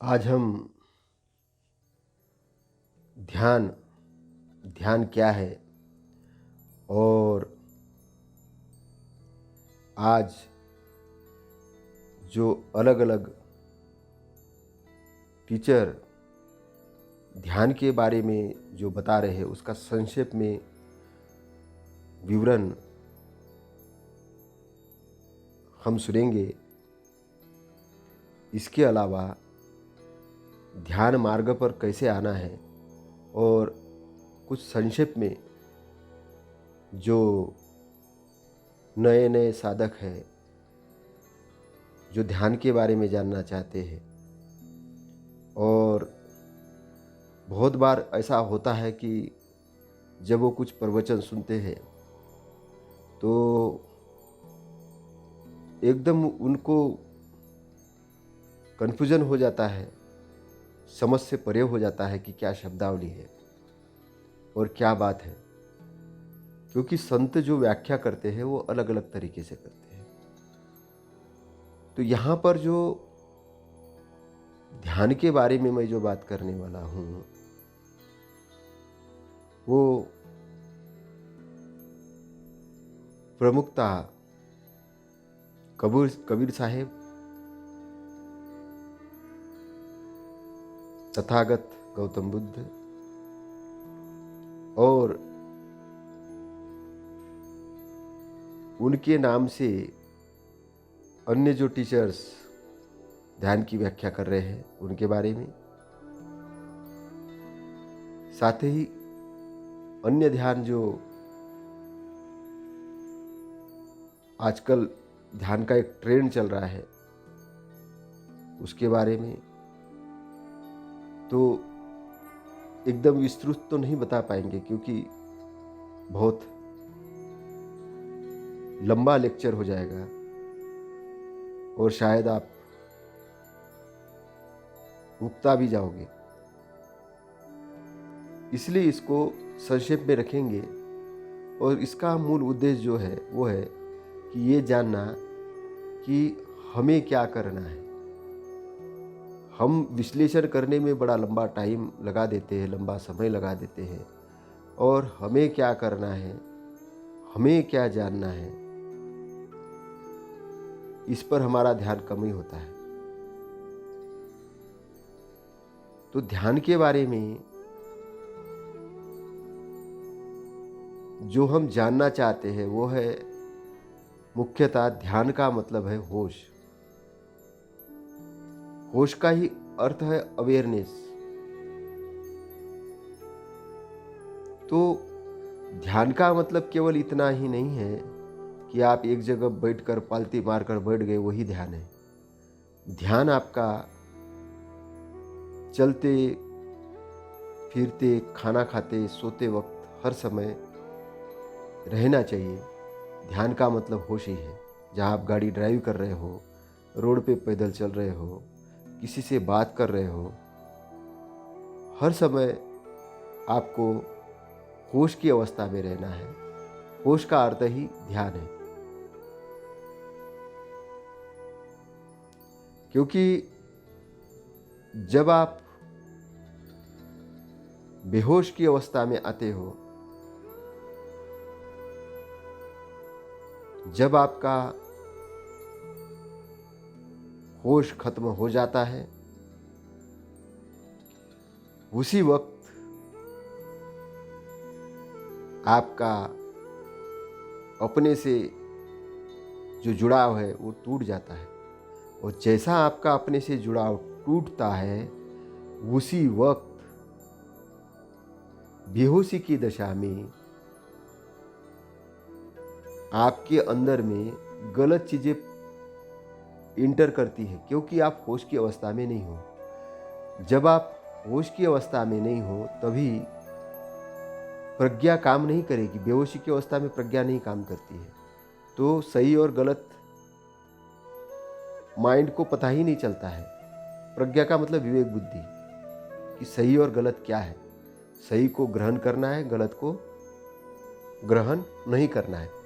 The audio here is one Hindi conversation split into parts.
आज हम ध्यान ध्यान क्या है और आज जो अलग अलग टीचर ध्यान के बारे में जो बता रहे हैं उसका संक्षेप में विवरण हम सुनेंगे। इसके अलावा ध्यान मार्ग पर कैसे आना है और कुछ संक्षेप में जो नए नए साधक हैं जो ध्यान के बारे में जानना चाहते हैं। और बहुत बार ऐसा होता है कि जब वो कुछ प्रवचन सुनते हैं तो एकदम उनको कन्फ्यूजन हो जाता है, समझ से परे हो जाता है कि क्या शब्दावली है और क्या बात है, क्योंकि संत जो व्याख्या करते हैं वो अलग अलग तरीके से करते हैं। तो यहाँ पर जो ध्यान के बारे में मैं जो बात करने वाला हूँ वो प्रमुखता कबीर साहेब, तथागत गौतम बुद्ध और उनके नाम से अन्य जो टीचर्स ध्यान की व्याख्या कर रहे हैं उनके बारे में, साथ ही अन्य ध्यान जो आजकल ध्यान का एक ट्रेंड चल रहा है उसके बारे में। तो एकदम विस्तृत तो नहीं बता पाएंगे क्योंकि बहुत लंबा लेक्चर हो जाएगा और शायद आप उकता भी जाओगे, इसलिए इसको संक्षेप में रखेंगे। और इसका मूल उद्देश्य जो है वो है कि ये जानना कि हमें क्या करना है। हम विश्लेषण करने में बड़ा लंबा टाइम लगा देते हैं, लंबा समय लगा देते हैं, और हमें क्या करना है, हमें क्या जानना है, इस पर हमारा ध्यान कम ही होता है। तो ध्यान के बारे में जो हम जानना चाहते हैं वो है मुख्यतः ध्यान का मतलब है होश। होश का ही अर्थ है अवेयरनेस। तो ध्यान का मतलब केवल इतना ही नहीं है कि आप एक जगह बैठकर पालती मारकर बैठ गए, वही ध्यान है। ध्यान आपका चलते फिरते, खाना खाते, सोते वक्त हर समय रहना चाहिए। ध्यान का मतलब होश ही है। जहाँ आप गाड़ी ड्राइव कर रहे हो, रोड पे पैदल चल रहे हो, किसी से बात कर रहे हो, हर समय आपको होश की अवस्था में रहना है। होश का अर्थ ही ध्यान है। क्योंकि जब आप बेहोश की अवस्था में आते हो, जब आपका होश खत्म हो जाता है, उसी वक्त आपका अपने से जो जुड़ाव है वो टूट जाता है। और जैसा आपका अपने से जुड़ाव टूटता है, उसी वक्त बेहोशी की दशा में आपके अंदर में गलत चीजें इंटर करती है, क्योंकि आप होश की अवस्था में नहीं हो। जब आप होश की अवस्था में नहीं हो तभी प्रज्ञा काम नहीं करेगी। बेहोशी की अवस्था में प्रज्ञा नहीं काम करती है, तो सही और गलत माइंड को पता ही नहीं चलता है। प्रज्ञा का मतलब विवेक बुद्धि, कि सही और गलत क्या है। सही को ग्रहण करना है, गलत को ग्रहण नहीं करना है।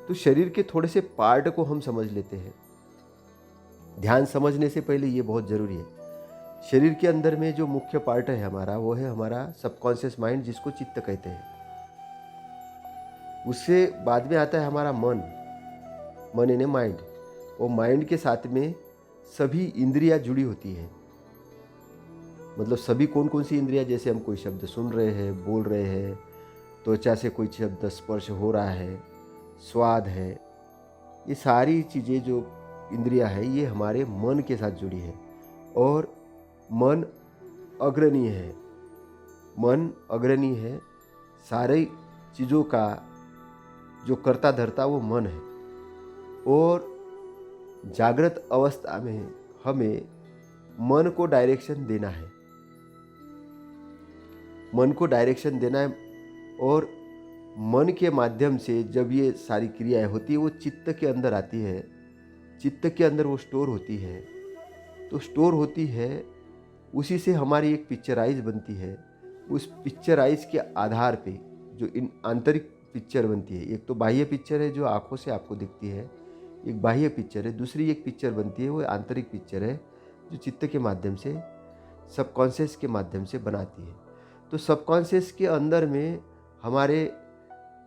तो शरीर के थोड़े से पार्ट को हम समझ लेते हैं। ध्यान समझने से पहले ये बहुत जरूरी है शरीर के अंदर में जो मुख्य पार्ट है हमारा, वो है हमारा सबकॉन्शियस माइंड, जिसको चित्त कहते हैं। उससे बाद में आता है हमारा मन, मन यानी माइंड। वो माइंड के साथ में सभी इंद्रियां जुड़ी होती है। मतलब सभी कौन कौन सी इंद्रियां, जैसे हम कोई शब्द सुन रहे हैं, बोल रहे हैं, त्वचा से कोई शब्द स्पर्श हो रहा है, स्वाद है, ये सारी चीज़ें जो इंद्रियां है, ये हमारे मन के साथ जुड़ी है। और मन अग्रणी है, मन अग्रणी है। सारे चीज़ों का जो करता धरता वो मन है। और जागृत अवस्था में हमें मन को डायरेक्शन देना है, मन को डायरेक्शन देना है। और मन के माध्यम से जब ये सारी क्रियाएं होती है, वो चित्त के अंदर आती है, चित्त के अंदर वो स्टोर होती है। तो स्टोर होती है, उसी से हमारी एक पिक्चराइज बनती है। उस पिक्चराइज के आधार पे जो इन आंतरिक पिक्चर बनती है, एक तो बाह्य पिक्चर है जो आंखों से आपको दिखती है, एक बाह्य पिक्चर है, दूसरी एक पिक्चर बनती है, वो आंतरिक पिक्चर है जो चित्त के माध्यम से, सबकॉन्शियस के माध्यम से बनाती है। तो सबकॉन्शियस के अंदर में हमारे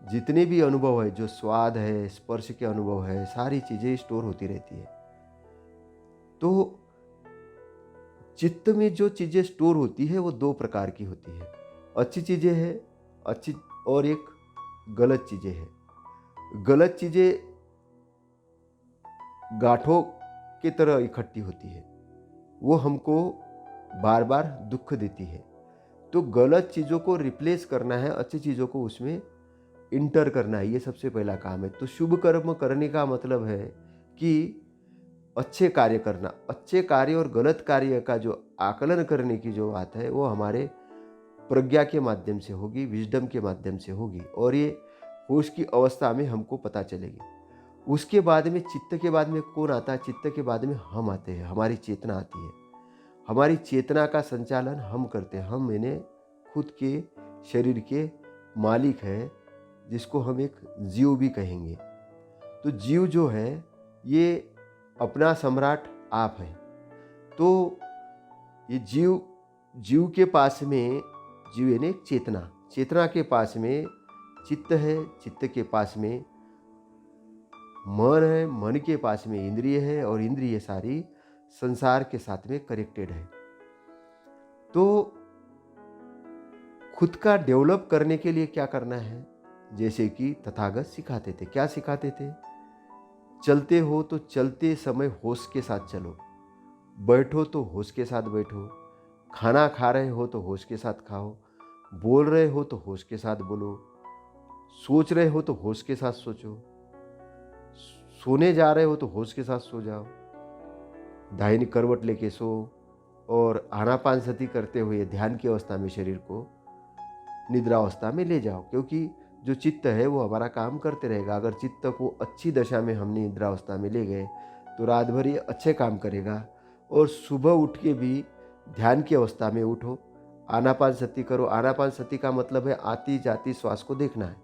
जितने भी अनुभव है, जो स्वाद है, स्पर्श के अनुभव है, सारी चीज़ें स्टोर होती रहती है। तो चित्त में जो चीज़ें स्टोर होती है वो दो प्रकार की होती है। अच्छी चीज़ें हैं, अच्छी, और एक गलत चीज़ें हैं। गलत चीज़ें गांठों की तरह इकट्ठी होती है, वो हमको बार बार दुख देती है। तो गलत चीज़ों को रिप्लेस करना है, अच्छी चीज़ों को उसमें इंटर करना है, ये सबसे पहला काम है। तो शुभ कर्म करने का मतलब है कि अच्छे कार्य करना। अच्छे कार्य और गलत कार्य का जो आकलन करने की जो बात है, वो हमारे प्रज्ञा के माध्यम से होगी, विजडम के माध्यम से होगी, और ये होश की अवस्था में हमको पता चलेगी। उसके बाद में चित्त के बाद में कौन आता है? चित्त के बाद में हम आते हैं, हमारी चेतना आती है। हमारी चेतना का संचालन हम करते हैं। हम यानी खुद के शरीर के मालिक हैं, जिसको हम एक जीव भी कहेंगे। तो जीव जो है, ये अपना सम्राट आप है। तो ये जीव के पास में, जीव यानी चेतना, चेतना के पास में चित्त है, चित्त के पास में मन है, मन के पास में इंद्रिय है, और इंद्रिय सारी संसार के साथ में कनेक्टेड है। तो खुद का डेवलप करने के लिए क्या करना है? जैसे कि तथागत सिखाते थे। क्या सिखाते थे? चलते हो तो चलते समय होश के साथ चलो, बैठो तो होश के साथ बैठो, खाना खा रहे हो तो होश के साथ खाओ, बोल रहे हो तो होश के साथ बोलो, सोच रहे हो तो होश के साथ सोचो, सोने जा रहे हो तो होश के साथ सो जाओ, दाहिनी करवट लेके सो, और आनापानसति करते हुए ध्यान की अवस्था में शरीर को निद्रावस्था में ले जाओ। क्योंकि जो चित्त है वो हमारा काम करते रहेगा। अगर चित्त को अच्छी दशा में हमने निद्रावस्था में ले गए तो रात भर ये अच्छे काम करेगा। और सुबह उठ के भी ध्यान की अवस्था में उठो, आनापानसति करो। आनापानसति का मतलब है आती जाती श्वास को देखना है,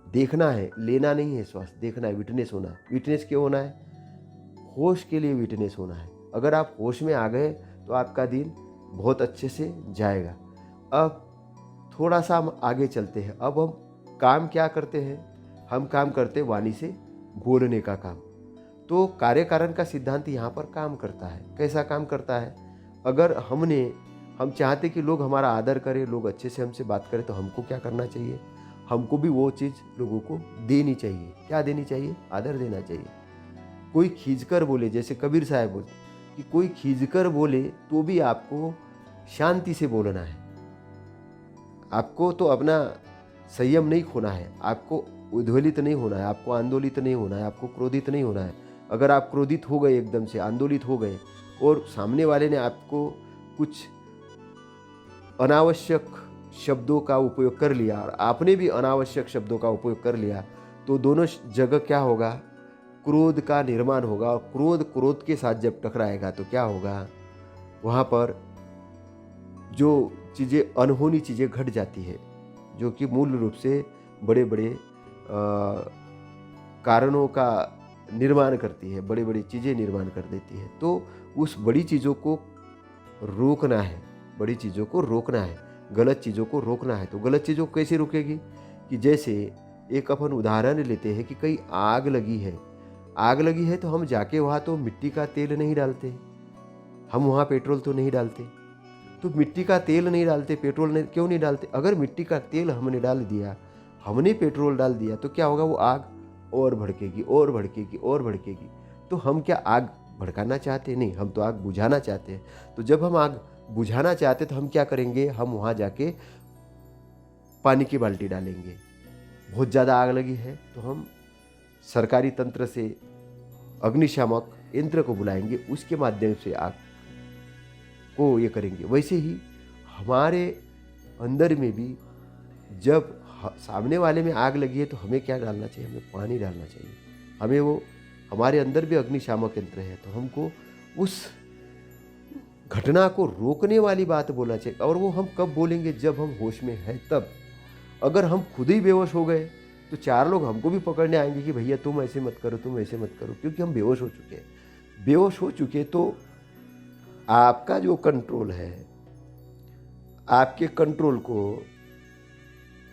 देखना है, लेना नहीं है श्वास, देखना है, विटनेस होना है। विटनेस क्यों होना है? होश के लिए विटनेस होना है। अगर आप होश में आ गए तो आपका दिन बहुत अच्छे से जाएगा। अब थोड़ा सा हम आगे चलते हैं। अब हम काम क्या करते हैं? हम काम करते वाणी से बोलने का काम। तो कार्य कारण का सिद्धांत यहाँ पर काम करता है। कैसा काम करता है? अगर हम चाहते कि लोग हमारा आदर करें, लोग अच्छे से हमसे बात करें, तो हमको क्या करना चाहिए? हमको भी वो चीज़ लोगों को देनी चाहिए। क्या देनी चाहिए? आदर देना चाहिए। कोई खींचकर बोले, जैसे कबीर साहब बोलते कि कोई खींचकर बोले तो भी आपको शांति से बोलना है। आपको तो अपना संयम नहीं खोना है, आपको उद्वेलित नहीं होना है, आपको आंदोलित नहीं होना है, आपको क्रोधित नहीं होना है। अगर आप क्रोधित हो गए, एकदम से आंदोलित हो गए, और सामने वाले ने आपको कुछ अनावश्यक शब्दों का उपयोग कर लिया और आपने भी अनावश्यक शब्दों का उपयोग कर लिया, तो दोनों जगह क्या होगा? क्रोध का निर्माण होगा। और क्रोध के साथ जब टकराएगा तो क्या होगा? वहाँ पर जो चीज़ें, अनहोनी चीज़ें घट जाती है, जो कि मूल रूप से बड़े बड़े कारणों का निर्माण करती है, बड़ी बड़ी चीज़ें निर्माण कर देती है। तो उस बड़ी चीज़ों को रोकना है, बड़ी चीज़ों को रोकना है, गलत चीज़ों को रोकना है। तो गलत चीज़ों को कैसे रोकेगी कि जैसे एक अपन उदाहरण लेते हैं कि कहीं आग लगी है, आग लगी है तो हम जाके वहाँ तो मिट्टी का तेल नहीं डालते, हम वहाँ पेट्रोल तो नहीं डालते। तो मिट्टी का तेल नहीं डालते, पेट्रोल नहीं, क्यों नहीं डालते? अगर मिट्टी का तेल हमने डाल दिया, हमने पेट्रोल डाल दिया तो क्या होगा? वो आग और भड़केगी और भड़केगी और भड़केगी। तो हम क्या आग भड़काना चाहते? नहीं, हम तो आग बुझाना चाहते हैं। तो जब हम आग बुझाना चाहते तो हम क्या करेंगे? हम वहाँ जाके पानी की बाल्टी डालेंगे। बहुत ज़्यादा आग लगी है तो हम सरकारी तंत्र से अग्निशामक यंत्र को बुलाएंगे, उसके माध्यम से आग को ये करेंगे। वैसे ही हमारे अंदर में भी जब सामने वाले में आग लगी है तो हमें क्या डालना चाहिए? हमें पानी डालना चाहिए। हमें वो, हमारे अंदर भी अग्निशामक यंत्र है तो हमको उस घटना को रोकने वाली बात बोलना चाहिए। और वो हम कब बोलेंगे? जब हम होश में हैं तब। अगर हम खुद ही बेहोश हो गए तो 4 लोग हमको भी पकड़ने आएंगे कि भैया तुम ऐसे मत करो, तुम ऐसे मत करो, क्योंकि हम बेहोश हो चुके हैं। बेहोश हो चुके तो आपका जो कंट्रोल है, आपके कंट्रोल को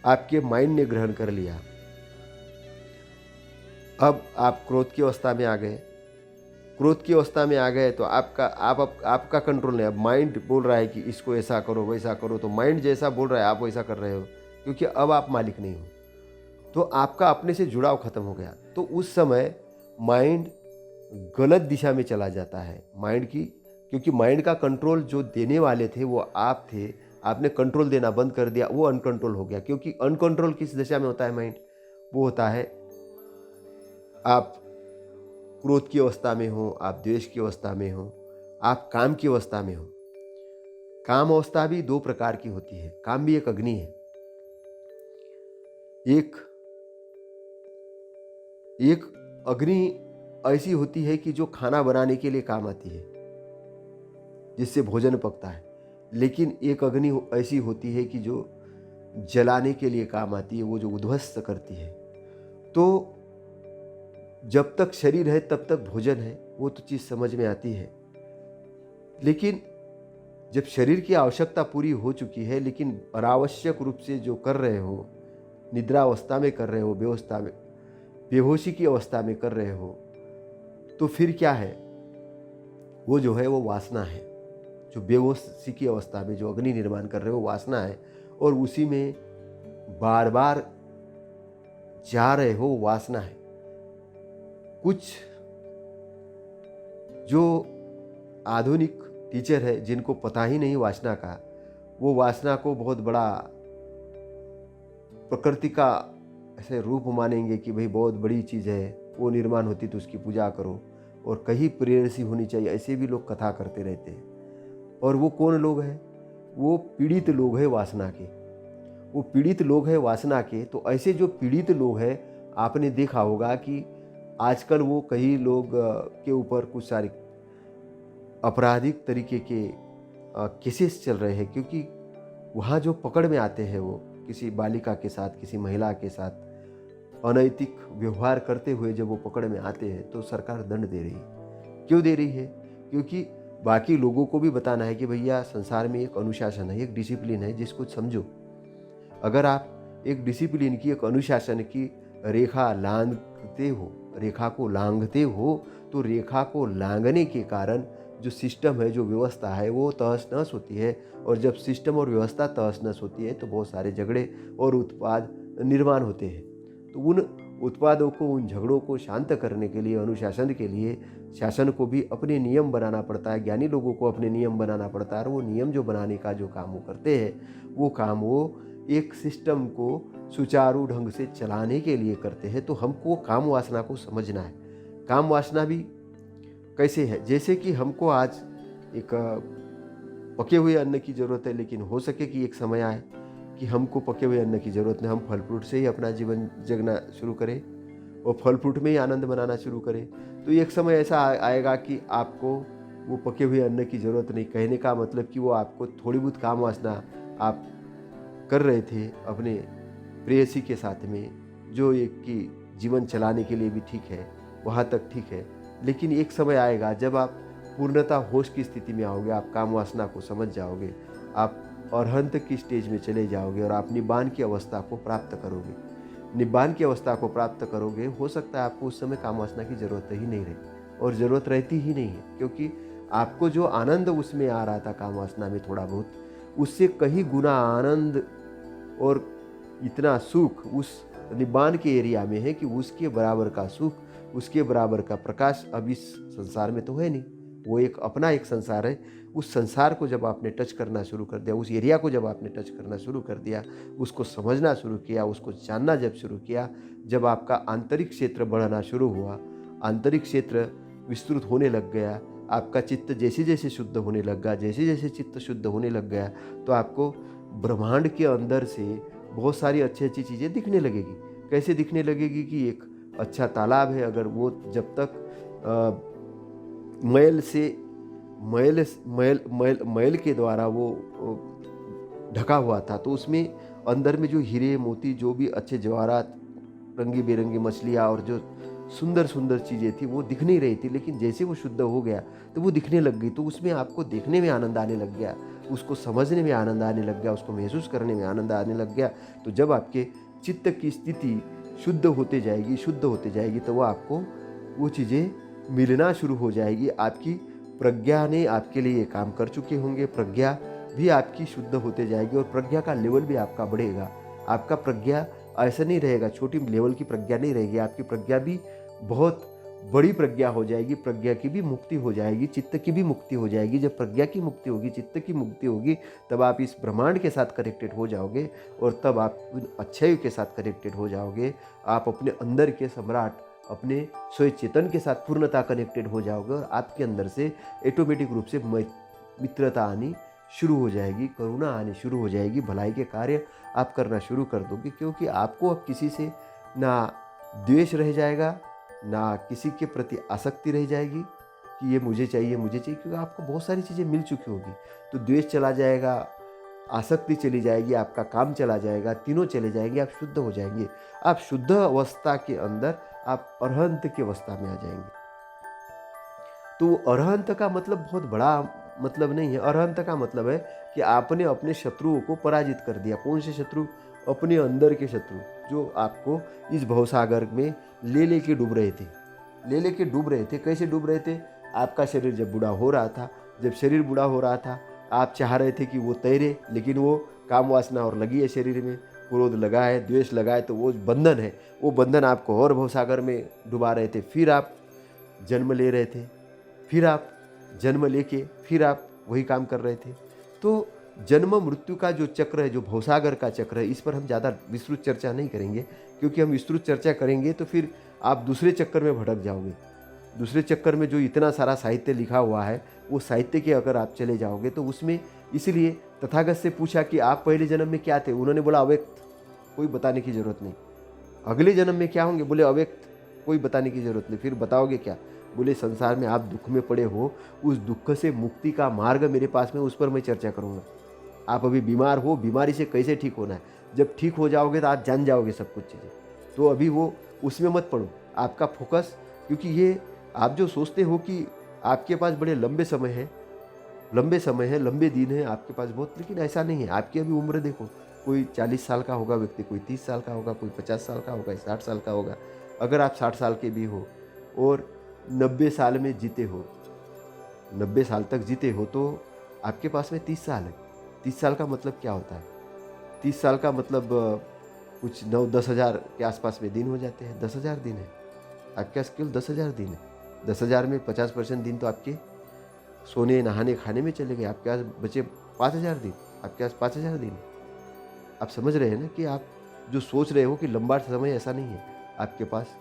आपके माइंड ने ग्रहण कर लिया। अब आप क्रोध की अवस्था में आ गए, क्रोध की अवस्था में आ गए तो आपका कंट्रोल नहीं। अब माइंड बोल रहा है कि इसको ऐसा करो वैसा करो, तो माइंड जैसा बोल रहा है आप वैसा कर रहे हो, क्योंकि अब आप मालिक नहीं हो। तो आपका अपने से जुड़ाव खत्म हो गया। तो उस समय माइंड गलत दिशा में चला जाता है। माइंड की, क्योंकि माइंड का कंट्रोल जो देने वाले थे वो आप थे, आपने कंट्रोल देना बंद कर दिया, वो अनकंट्रोल हो गया। क्योंकि अनकंट्रोल किस दशा में होता है माइंड? वो होता है आप क्रोध की अवस्था में हो, आप द्वेष की अवस्था में हो, आप काम की अवस्था में हो। काम अवस्था भी 2 प्रकार की होती है। काम भी एक अग्नि है। एक अग्नि ऐसी होती है कि जो खाना बनाने के लिए काम आती है, जिससे भोजन पकता है। लेकिन एक अग्नि ऐसी होती है कि जो जलाने के लिए काम आती है, वो जो उद्ध्वस्त करती है। तो जब तक शरीर है तब तक भोजन है, वो तो चीज़ समझ में आती है। लेकिन जब शरीर की आवश्यकता पूरी हो चुकी है, लेकिन अनावश्यक रूप से जो कर रहे हो, निद्रा अवस्था में कर रहे हो, बेवस्था में, बेहोशी की अवस्था में कर रहे हो, तो फिर क्या है? वो जो है वो वासना है। जो बेहोशी की अवस्था में जो अग्नि निर्माण कर रहे हो, वासना है, और उसी में बार बार जा रहे हो, वासना है। कुछ जो आधुनिक टीचर है जिनको पता ही नहीं वासना का, वो वासना को बहुत बड़ा प्रकृति का ऐसे रूप मानेंगे कि भाई बहुत बड़ी चीज़ है, वो निर्माण होती तो उसकी पूजा करो, और कहीं प्रेयसी होनी चाहिए। ऐसे भी लोग कथा करते रहते हैं। और वो कौन लोग हैं? वो पीड़ित लोग हैं वासना के। वो पीड़ित लोग हैं वासना के। तो ऐसे जो पीड़ित लोग हैं, आपने देखा होगा कि आजकल वो कई लोग के ऊपर कुछ सारे आपराधिक तरीके के केसेस चल रहे हैं, क्योंकि वहाँ जो पकड़ में आते हैं वो किसी बालिका के साथ, किसी महिला के साथ अनैतिक व्यवहार करते हुए जब वो पकड़ में आते हैं तो सरकार दंड दे रही है। क्यों दे रही है? क्योंकि बाकी लोगों को भी बताना है कि भैया संसार में एक अनुशासन है, एक डिसिप्लिन है, जिसको समझो। अगर आप एक डिसिप्लिन की, एक अनुशासन की रेखा लांघते हो, रेखा को लांघते हो, तो रेखा को लांघने के कारण जो सिस्टम है, जो व्यवस्था है, वो तहस नहस होती है। और जब सिस्टम और व्यवस्था तहस नहस होती है तो बहुत सारे झगड़े और उत्पाद निर्माण होते हैं। तो उन उत्पादों को, उन झगड़ों को शांत करने के लिए, अनुशासन के लिए शासन को भी अपने नियम बनाना पड़ता है, ज्ञानी लोगों को अपने नियम बनाना पड़ता है। और वो नियम जो बनाने का जो काम वो करते हैं, वो काम वो एक सिस्टम को सुचारू ढंग से चलाने के लिए करते हैं। तो हमको काम वासना को समझना है। काम वासना भी कैसे है? जैसे कि हमको आज एक पके हुए अन्न की ज़रूरत है, लेकिन हो सके कि एक समय आए कि हमको पके हुए अन्न की ज़रूरत नहीं, हम फल फ्रूट से ही अपना जीवन जगना शुरू करें और फल फ्रूट में ही आनंद मनाना शुरू करें। तो एक समय ऐसा आएगा कि आपको वो पके हुए अन्न की ज़रूरत नहीं। कहने का मतलब कि वो आपको थोड़ी बहुत काम वासना आप कर रहे थे अपने प्रेयसी के साथ में, जो एक कि जीवन चलाने के लिए भी ठीक है, वहाँ तक ठीक है। लेकिन एक समय आएगा जब आप पूर्णतः होश की स्थिति में आओगे, आप काम वासना को समझ जाओगे, आप अरहंत की स्टेज में चले जाओगे और आप निब्बान की अवस्था को प्राप्त करोगे। निब्बान की अवस्था को प्राप्त करोगे, हो सकता है आपको उस समय काम वासना की ज़रूरत ही नहीं रहे, और ज़रूरत रहती ही नहीं है, क्योंकि आपको जो आनंद उसमें आ रहा था काम वासना में थोड़ा बहुत, उससे कहीं गुना आनंद और इतना सुख उस निब्बान के एरिया में है कि उसके बराबर का सुख, उसके बराबर का प्रकाश अब इस संसार में तो है नहीं। वो एक अपना एक संसार है। उस संसार को जब आपने टच करना शुरू कर दिया, उस एरिया को जब आपने टच करना शुरू कर दिया, उसको समझना शुरू किया, उसको जानना जब शुरू किया, जब आपका आंतरिक क्षेत्र बढ़ना शुरू हुआ, आंतरिक क्षेत्र विस्तृत होने लग गया, आपका चित्त जैसे जैसे शुद्ध होने लग गया, जैसे जैसे चित्त शुद्ध होने लग गया, तो आपको ब्रह्मांड के अंदर से बहुत सारी अच्छी अच्छी चीज़ें दिखने लगेगी। कैसे दिखने लगेगी कि एक अच्छा तालाब है, अगर वो जब तक मैल से मैल मैल मैल मैल के द्वारा वो ढका हुआ था, तो उसमें अंदर में जो हीरे मोती, जो भी अच्छे जवाहरात, रंगी बेरंगी मछलियाँ और जो सुंदर सुंदर चीज़ें थी, वो दिख नहीं रही थी, लेकिन जैसे वो शुद्ध हो गया तो वो दिखने लग गई। तो उसमें आपको देखने में आनंद आने लग गया, उसको समझने में आनंद आने लग गया, उसको महसूस करने में आनंद आने लग गया। तो जब आपके चित्त की स्थिति शुद्ध होते जाएगी, तो वो आपको वो चीज़ें मिलना शुरू हो जाएगी। आपकी प्रज्ञा ने आपके लिए ये काम कर चुके होंगे, प्रज्ञा भी आपकी शुद्ध होते जाएगी और प्रज्ञा का लेवल भी आपका बढ़ेगा। आपका प्रज्ञा ऐसा नहीं रहेगा, छोटी लेवल की प्रज्ञा नहीं रहेगी, आपकी प्रज्ञा भी बहुत बड़ी प्रज्ञा हो जाएगी। प्रज्ञा की भी मुक्ति हो जाएगी, चित्त की भी मुक्ति हो जाएगी। जब प्रज्ञा की मुक्ति होगी, चित्त की मुक्ति होगी, तब आप इस ब्रह्मांड के साथ कनेक्टेड हो जाओगे और तब आप उन अच्छाई के साथ कनेक्टेड हो जाओगे। आप अपने अंदर के सम्राट, अपने स्वयं चेतन के साथ पूर्णता कनेक्टेड हो जाओगे और आपके अंदर से ऑटोमेटिक रूप से मित्रता आनी शुरू हो जाएगी, करुणा आनी शुरू हो जाएगी, भलाई के कार्य आप करना शुरू कर दोगे, क्योंकि आपको अब किसी से ना द्वेष रह जाएगा, ना किसी के प्रति आसक्ति रह जाएगी कि ये मुझे चाहिए, क्योंकि आपको बहुत सारी चीज़ें मिल चुकी होगी। तो द्वेष चला जाएगा, आसक्ति चली जाएगी, आपका काम चला जाएगा, तीनों चले जाएंगे, आप शुद्ध हो जाएंगे। आप शुद्ध अवस्था के अंदर आप अरहंत की अवस्था में आ जाएंगे। तो अरहंत का मतलब बहुत बड़ा मतलब नहीं है। अरहंत का मतलब है कि आपने अपने शत्रुओं को पराजित कर दिया। कौन से शत्रु? अपने अंदर के शत्रु, जो आपको इस भवसागर में ले के डूब रहे थे। कैसे डूब रहे थे? आपका शरीर जब बूढ़ा हो रहा था, आप चाह रहे थे कि वो तैरे, लेकिन वो काम वासना और लगी है शरीर में, क्रोध लगा है, द्वेष लगा है, तो वो बंधन है, वो बंधन आपको और भवसागर में डुबा रहे थे। फिर आप जन्म ले रहे थे, फिर आप जन्म लेके फिर आप वही काम कर रहे थे। तो जन्म मृत्यु का जो चक्र है, जो भवसागर का चक्र है, इस पर हम ज़्यादा विस्तृत चर्चा नहीं करेंगे, क्योंकि हम विस्तृत चर्चा करेंगे तो फिर आप दूसरे चक्कर में भटक जाओगे। दूसरे चक्कर में जो इतना सारा साहित्य लिखा हुआ है, वो साहित्य के अगर आप चले जाओगे तो उसमें, इसलिए तथागत से पूछा कि आप पहले जन्म में क्या थे? उन्होंने बोला अव्यक्त, कोई बताने की ज़रूरत नहीं। अगले जन्म में क्या होंगे? बोले अव्यक्त, कोई बताने की ज़रूरत नहीं। फिर बताओगे क्या? बोले संसार में आप दुख में पड़े हो, उस दुख से मुक्ति का मार्ग मेरे पास में, उस पर मैं चर्चा करूँगा। आप अभी बीमार हो, बीमारी से कैसे ठीक होना है, जब ठीक हो जाओगे तो आप जान जाओगे सब कुछ चीज़ें। तो अभी वो उसमें मत पड़ो, आपका फोकस, क्योंकि ये आप जो सोचते हो कि आपके पास बड़े लंबे समय है, लंबे दिन है आपके पास बहुत, लेकिन ऐसा नहीं है। आपकी अभी उम्र देखो, कोई 40 साल का होगा व्यक्ति, कोई 30 साल का होगा, कोई 50 साल का होगा, 60 साल का होगा। अगर आप 60 साल के भी हो और 90 साल में जीते हो, 90 साल तक जीते हो, तो आपके पास में 30 साल है। 30 साल का मतलब क्या होता है? 30 साल का मतलब कुछ 9-10 हज़ार के आसपास में दिन हो जाते हैं। 10,000 दिन है आपके पास, केवल 10,000 दिन है। 10,000 में 50% दिन तो आपके सोने, नहाने, खाने में चले गए। आपके पास बचे 5,000 दिन, आपके पास 5,000 दिन। आप समझ रहे हैं ना कि आप जो सोच रहे हो कि लंबा समय, ऐसा नहीं है। आपके पास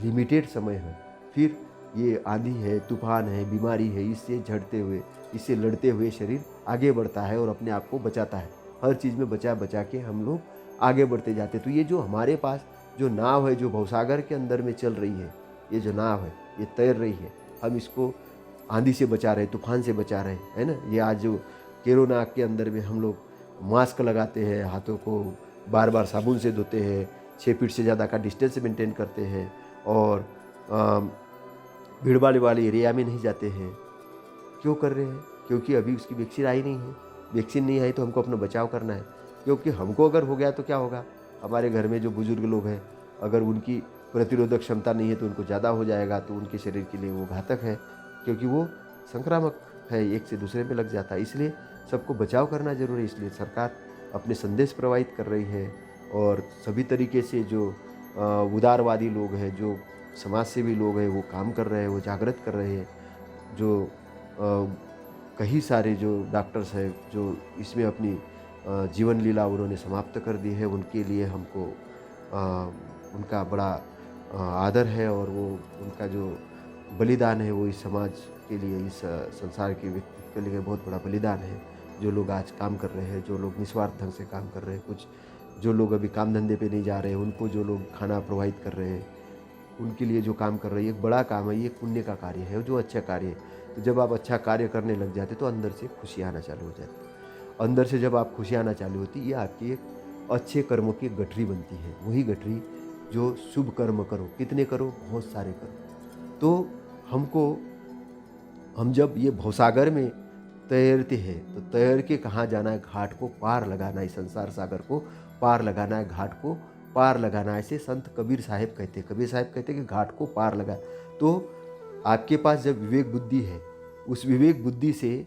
लिमिटेड समय है। फिर ये आंधी है, तूफान है, बीमारी है, इससे झड़ते हुए, इससे लड़ते हुए शरीर आगे बढ़ता है और अपने आप को बचाता है। हर चीज़ में बचा के हम लोग आगे बढ़ते जाते हैं। तो ये जो हमारे पास जो नाव है, जो भवसागर के अंदर में चल रही है, ये जो नाव है, ये तैर रही है, हम इसको आंधी से बचा रहे, तूफान से बचा रहे, है ना। ये आज जो कोरोना के अंदर में हम लोग मास्क लगाते हैं, हाथों को बार बार साबुन से धोते हैं, 6 फीट से ज़्यादा का डिस्टेंस मेंटेन करते हैं और भीड़ भाड़ वाले एरिया में नहीं जाते हैं, क्यों कर रहे हैं? क्योंकि अभी उसकी वैक्सीन आई नहीं है। वैक्सीन नहीं आई तो हमको अपना बचाव करना है, क्योंकि हमको अगर हो गया तो क्या होगा? हमारे घर में जो बुजुर्ग लोग हैं, अगर उनकी प्रतिरोधक क्षमता नहीं है तो उनको ज़्यादा हो जाएगा, तो उनके शरीर के लिए वो घातक है, क्योंकि वो संक्रामक है, एक से दूसरे में लग जाता है। इसलिए सबको बचाव करना ज़रूरी है। इसलिए सरकार अपने संदेश प्रवाहित कर रही है, और सभी तरीके से जो उदारवादी लोग हैं, जो समाज सेवी लोग हैं, वो काम कर रहे हैं, वो जागृत कर रहे हैं। जो कई सारे जो डॉक्टर्स हैं, जो इसमें अपनी जीवन लीला उन्होंने समाप्त कर दी है, उनके लिए हमको उनका बड़ा आदर है, और वो उनका जो बलिदान है वो इस समाज के लिए, इस संसार के व्यक्तित्व के लिए बहुत बड़ा बलिदान है। जो लोग आज काम कर रहे हैं, जो लोग निस्वार्थ ढंग से काम कर रहे हैं, कुछ जो लोग अभी काम धंधे पे नहीं जा रहे हैं, उनको जो लोग खाना प्रोवाइड कर रहे हैं, उनके लिए जो काम कर रहे हैं, एक बड़ा काम है, ये एक पुण्य का कार्य है, जो अच्छा कार्य है। तो जब आप अच्छा कार्य करने लग जाते तो अंदर से खुशी आना चालू हो जाती है। अंदर से जब आप खुशी आना चालू होती, ये आपकी एक अच्छे कर्मों की गठरी बनती है। वही गठरी जो शुभ कर्म करो, कितने करो? बहुत सारे करो। तो हम जब ये भवसागर में तैरते हैं तो तैर के कहाँ जाना है? घाट को पार लगाना है, संसार सागर को पार लगाना है, घाट को पार लगाना है। ऐसे संत कबीर साहब कहते हैं। कबीर साहब कहते हैं कि घाट को पार लगा। तो आपके पास जब विवेक बुद्धि है, उस विवेक बुद्धि से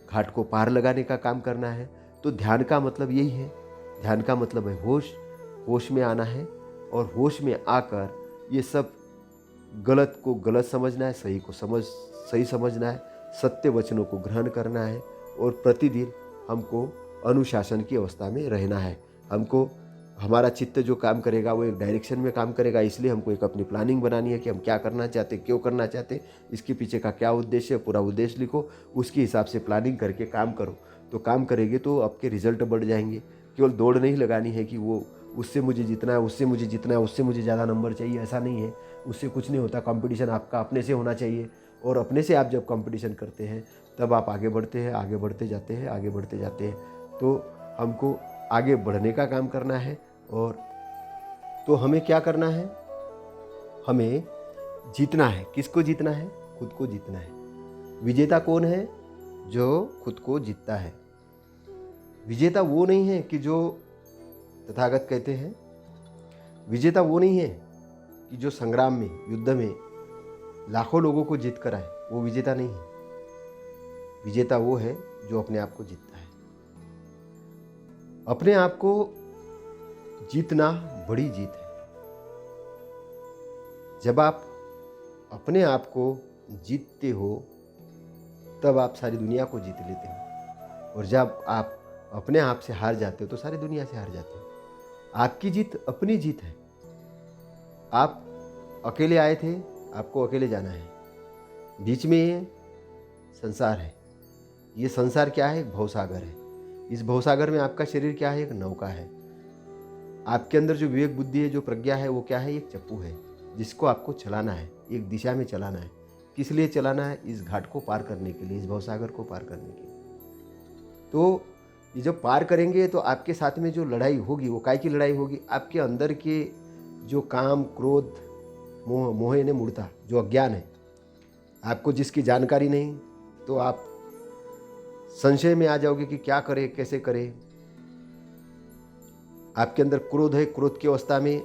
घाट को पार लगाने का काम करना है। तो ध्यान का मतलब यही है। ध्यान का मतलब है होश, होश में आना है, और होश में आकर ये सब गलत को गलत समझना है, सही को सही समझना है, सत्य वचनों को ग्रहण करना है, और प्रतिदिन हमको अनुशासन की अवस्था में रहना है। हमको हमारा चित्त जो काम करेगा वो एक डायरेक्शन में काम करेगा। इसलिए हमको एक अपनी प्लानिंग बनानी है कि हम क्या करना चाहते, क्यों करना चाहते, इसके पीछे का क्या उद्देश्य है, पूरा उद्देश्य लिखो, उसके हिसाब से प्लानिंग करके काम करो। तो काम करेंगे तो आपके रिजल्ट बढ़ जाएंगे। केवल दौड़ नहीं लगानी है कि वो उससे मुझे जीतना है, उससे मुझे जीतना है, उससे मुझे ज़्यादा नंबर चाहिए, ऐसा नहीं है। उससे कुछ नहीं होता। कंपटीशन आपका अपने से होना चाहिए, और अपने से आप जब कंपटीशन करते हैं तब आप आगे बढ़ते हैं, आगे बढ़ते जाते हैं, आगे बढ़ते जाते हैं। तो हमको आगे बढ़ने का काम करना है। और तो हमें क्या करना है? हमें जीतना है। किसको जीतना है? खुद को जीतना है। विजेता कौन है? जो खुद को जीतता है। विजेता वो नहीं है कि जो तथागत कहते हैं, विजेता वो नहीं है कि जो संग्राम में, युद्ध में लाखों लोगों को जीत कर आए, वो विजेता नहीं है। विजेता वो है जो अपने आप को जीतता है। अपने आप को जीतना बड़ी जीत है। जब आप अपने आप को जीतते हो तब आप सारी दुनिया को जीत लेते हो, और जब आप अपने आप से हार जाते हो तो सारी दुनिया से हार जाते हो। आपकी जीत अपनी जीत है। आप अकेले आए थे, आपको अकेले जाना है। बीच में ये संसार है। ये संसार क्या है? एक भवसागर है। इस भवसागर में आपका शरीर क्या है? एक नौका है। आपके अंदर जो विवेक बुद्धि है, जो प्रज्ञा है, वो क्या है? एक चप्पू है, जिसको आपको चलाना है, एक दिशा में चलाना है। किस लिए चलाना है? इस घाट को पार करने के लिए, इस भवसागर को पार करने के लिए। तो ये जब पार करेंगे तो आपके साथ में जो लड़ाई होगी, वो काय की लड़ाई होगी? आपके अंदर के जो काम, क्रोध, मोह, मोह ने मूर्ता, जो अज्ञान है, आपको जिसकी जानकारी नहीं, तो आप संशय में आ जाओगे कि क्या करें, कैसे करें। आपके अंदर क्रोध है, क्रोध की अवस्था में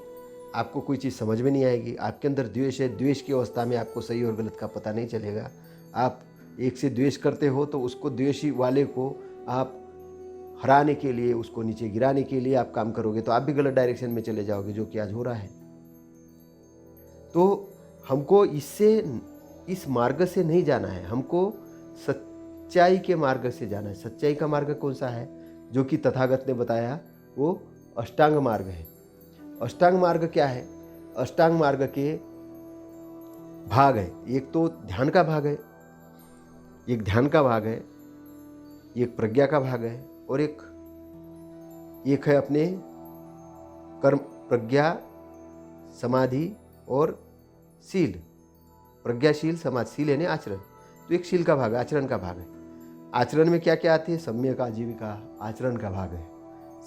आपको कोई चीज़ समझ में नहीं आएगी। आपके अंदर द्वेष है, द्वेष की अवस्था में आपको सही और गलत का पता नहीं चलेगा। आप एक से द्वेष करते हो तो उसको, द्वेषी वाले को आप हराने के लिए, उसको नीचे गिराने के लिए आप काम करोगे, तो आप भी गलत डायरेक्शन में चले जाओगे, जो कि आज हो रहा है। तो हमको इस मार्ग से नहीं जाना है, हमको सच्चाई के मार्ग से जाना है। सच्चाई का मार्ग कौन सा है? जो कि तथागत ने बताया, वो अष्टांग मार्ग है। अष्टांग मार्ग क्या है? अष्टांग मार्ग के भाग है। एक तो ध्यान का भाग है, एक ध्यान का भाग है, एक प्रज्ञा का भाग है, और एक है अपने कर्म, प्रज्ञा, समाधि और शील। प्रज्ञाशील, समाजशील यानी आचरण। तो एक शील का भाग है, आचरण का भाग है। आचरण में क्या क्या आती है? सम्यक आजीविका आचरण का भाग है,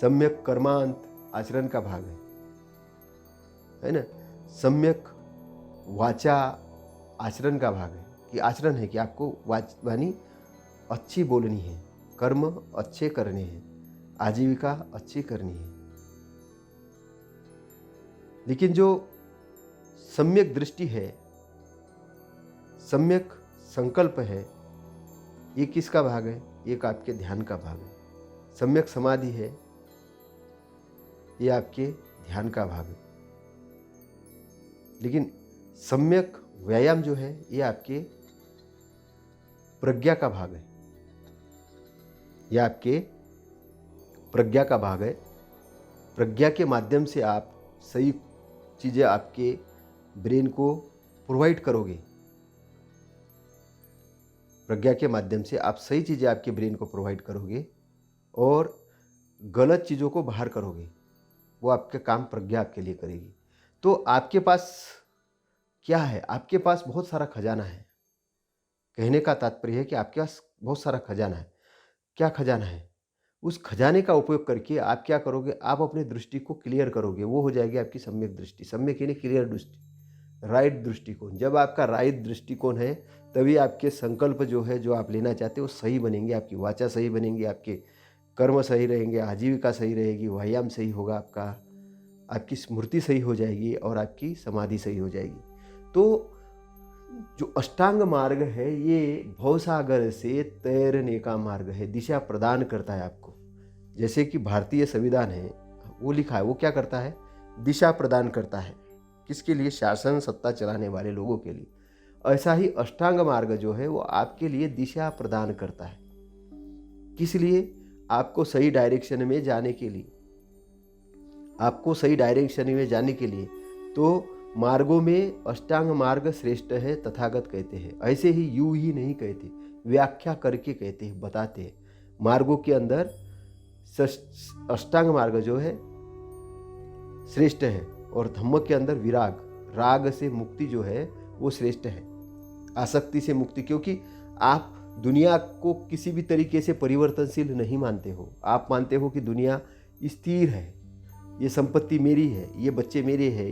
सम्यक कर्मांत आचरण का भाग है ना। सम्यक वाचा आचरण का भाग है, कि आचरण है कि आपको वाणी अच्छी बोलनी है, कर्म अच्छे करने हैं, आजीविका अच्छी करनी है। लेकिन जो सम्यक दृष्टि है, सम्यक संकल्प है, ये किसका भाग है? एक आपके ध्यान का भाग है। सम्यक समाधि है, ये आपके ध्यान का भाग है। लेकिन सम्यक व्यायाम जो है, ये आपके प्रज्ञा का भाग है। ये आपके प्रज्ञा का भाग है। प्रज्ञा के माध्यम से आप सही चीज़ें आपके ब्रेन को प्रोवाइड करोगे। प्रज्ञा के माध्यम से आप सही चीज़ें आपके ब्रेन को प्रोवाइड करोगे और गलत चीज़ों को बाहर करोगे। वो आपके काम प्रज्ञा आपके लिए करेगी। तो आपके पास क्या है? आपके पास बहुत सारा खजाना है। कहने का तात्पर्य है कि आपके पास बहुत सारा खजाना है। क्या खजाना है? उस खजाने का उपयोग करके आप क्या करोगे? आप अपने दृष्टि को क्लियर करोगे। वो हो जाएगी आपकी सम्यक दृष्टि। सम्यक यानी क्लियर दृष्टि, राइट दृष्टिकोण। जब आपका राइट दृष्टिकोण है, तभी आपके संकल्प जो है, जो आप लेना चाहते हो, वो सही बनेंगे। आपकी वाचा सही बनेंगी, आपके कर्म सही रहेंगे, आजीविका सही रहेगी, व्यायाम सही होगा आपका, आपकी स्मृति सही हो जाएगी और आपकी समाधि सही हो जाएगी। तो जो अष्टांग मार्ग है, ये भवसागर से तैरने का मार्ग है, दिशा प्रदान करता है आपको। जैसे कि भारतीय संविधान है, वो लिखा है, वो क्या करता है? दिशा प्रदान करता है। किसके लिए? शासन सत्ता चलाने वाले लोगों के लिए। ऐसा ही अष्टांग मार्ग जो है, वो आपके लिए दिशा प्रदान करता है। किस लिए? आपको सही डायरेक्शन में जाने के लिए। आपको सही डायरेक्शन में जाने के लिए। तो मार्गों में अष्टांग मार्ग श्रेष्ठ है, तथागत कहते हैं। ऐसे ही यूं ही नहीं कहते, व्याख्या करके कहते हैं, बताते हैं। मार्गों के अंदर अष्टांग मार्ग जो है श्रेष्ठ है, और धम्म के अंदर विराग, राग से मुक्ति जो है, वो श्रेष्ठ है। आसक्ति से मुक्ति, क्योंकि आप दुनिया को किसी भी तरीके से परिवर्तनशील नहीं मानते हो। आप मानते हो कि दुनिया स्थिर है, ये संपत्ति मेरी है, ये बच्चे मेरे हैं,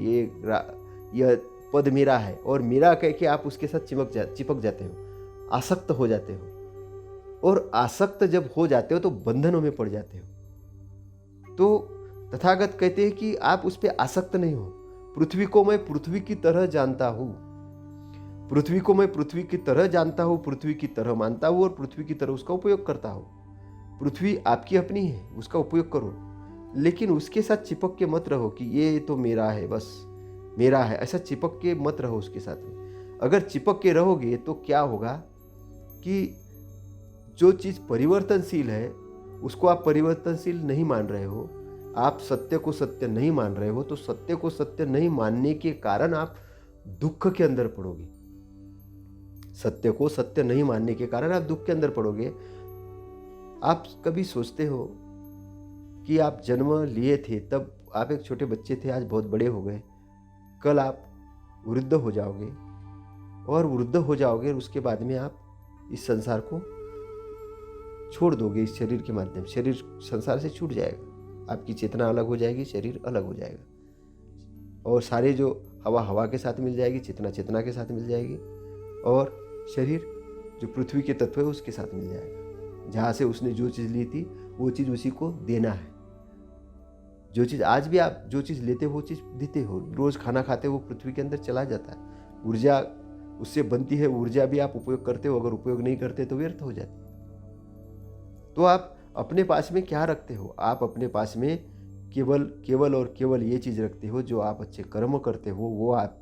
यह पद मेरा है, और मेरा कह के आप उसके साथ चिपक जाते हो, आसक्त हो जाते हो। और आसक्त जब हो जाते हो तो बंधनों में पड़ जाते हो। तो तथागत कहते हैं कि आप उस पर आसक्त नहीं हो। पृथ्वी को मैं पृथ्वी की तरह जानता हूँ, पृथ्वी को मैं पृथ्वी की तरह जानता हूँ, पृथ्वी की तरह मानता हूँ, और पृथ्वी की तरह उसका उपयोग करता हूँ। पृथ्वी आपकी अपनी है, उसका उपयोग करो, लेकिन उसके साथ चिपक के मत रहो कि ये तो मेरा है, बस मेरा है। ऐसा चिपक के मत रहो उसके साथ में। अगर चिपक के रहोगे तो क्या होगा कि जो चीज़ परिवर्तनशील है, उसको आप परिवर्तनशील नहीं मान रहे हो, आप सत्य को सत्य नहीं मान रहे हो। तो सत्य को सत्य नहीं मानने के कारण आप दुख के अंदर पड़ोगे। सत्य को सत्य नहीं मानने के कारण आप दुख के अंदर पड़ोगे। आप कभी सोचते हो कि आप जन्म लिए थे, तब आप एक छोटे बच्चे थे, आज बहुत बड़े हो गए, कल आप वृद्ध हो जाओगे, और वृद्ध हो जाओगे, और उसके बाद में आप इस संसार को छोड़ दोगे। इस शरीर के माध्यम, शरीर संसार से छूट जाएगा, आपकी चेतना अलग हो जाएगी, शरीर अलग हो जाएगा, और सारे जो हवा हवा के साथ मिल जाएगी, चेतना चेतना के साथ मिल जाएगी, और शरीर जो पृथ्वी के तत्व है उसके साथ मिल जाएगा। जहाँ से उसने जो चीज़ ली थी, वो चीज़ उसी को देना है। जो चीज़ आज भी आप जो चीज़ लेते हो, वो चीज़ देते हो। रोज़ खाना खाते हो, वो पृथ्वी के अंदर चला जाता है। ऊर्जा उससे बनती है, ऊर्जा भी आप उपयोग करते हो, अगर उपयोग नहीं करते तो व्यर्थ हो जाती। तो आप अपने पास में क्या रखते हो? आप अपने पास में केवल और केवल ये चीज़ रखते हो, जो आप अच्छे कर्म करते हो, वो आप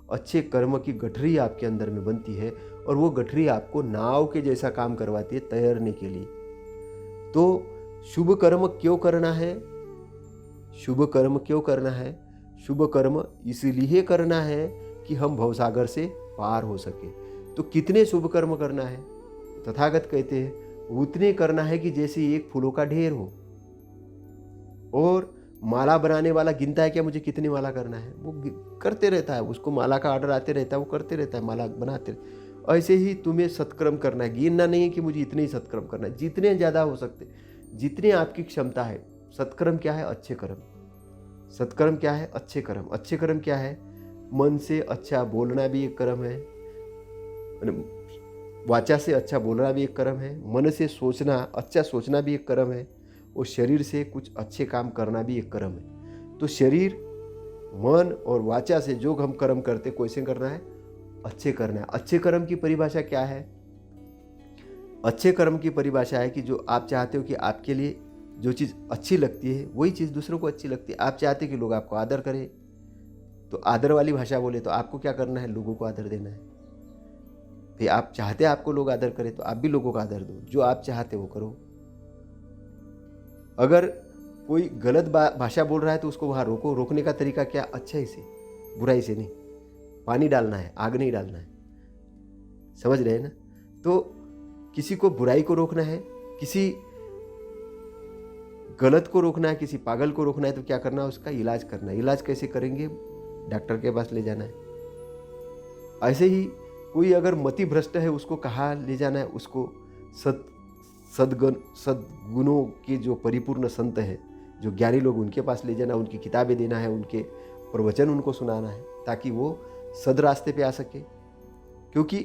अच्छे कर्म की गठरी आपके अंदर में बनती है, और वो गठरी आपको नाव के जैसा काम करवाती है तैरने के लिए। तो शुभ कर्म क्यों करना है? शुभ कर्म क्यों करना है? शुभ कर्म इसलिए करना है कि हम भवसागर से पार हो सके। तो कितने शुभ कर्म करना है? तथागत कहते हैं उतने करना है कि जैसे एक फूलों का ढेर हो। और माला बनाने वाला गिनता है क्या मुझे कितनी माला करना है? वो करते रहता है, उसको माला का ऑर्डर आते रहता है, वो करते रहता है, माला बनाते। ऐसे ही तुम्हें सत्कर्म करना है, गिनना नहीं है कि मुझे इतने ही सत्कर्म करना है, जितने ज़्यादा हो सकते, जितने आपकी क्षमता है। सत्कर्म क्या है? अच्छे कर्म। सत्कर्म क्या है? अच्छे कर्म। अच्छे कर्म क्या है? मन से अच्छा बोलना भी एक कर्म है, वाचा से अच्छा बोलना भी एक कर्म है, मन से सोचना, अच्छा सोचना भी एक कर्म है, और शरीर से कुछ अच्छे काम करना भी एक कर्म है। तो शरीर, मन और वाचा से जो हम कर्म करते, कैसे करना है? अच्छे करना है। अच्छे कर्म की परिभाषा क्या है? अच्छे कर्म की परिभाषा है कि जो आप चाहते हो कि आपके लिए जो चीज़ अच्छी लगती है वही चीज़ दूसरों को अच्छी लगती है। आप चाहते हो कि लोग आपको आदर करें, तो आदर वाली भाषा बोले तो आपको क्या करना है? लोगों को आदर देना है। फिर आप चाहते हैं आपको लोग आदर करें, तो आप भी लोगों को आदर दो। जो आप चाहते हो वो करो। अगर कोई गलत भाषा बोल रहा है तो उसको वहाँ रोको। रोकने का तरीका क्या? अच्छाई से, बुराई से नहीं। पानी डालना है, आग नहीं डालना है। समझ रहे हैं ना? तो किसी को बुराई को रोकना है, किसी गलत को रोकना है, किसी पागल को रोकना है, तो क्या करना है? उसका इलाज करना है। इलाज कैसे करेंगे? डॉक्टर के पास ले जाना है। ऐसे ही कोई अगर मति भ्रष्ट है, उसको कहाँ ले जाना है? उसको सद्गुणों के जो परिपूर्ण संत है, जो ज्ञानी लोग, उनके पास ले जाना, उनकी किताबें देना है, उनके प्रवचन उनको सुनाना है, ताकि वो सद रास्ते पे आ सके। क्योंकि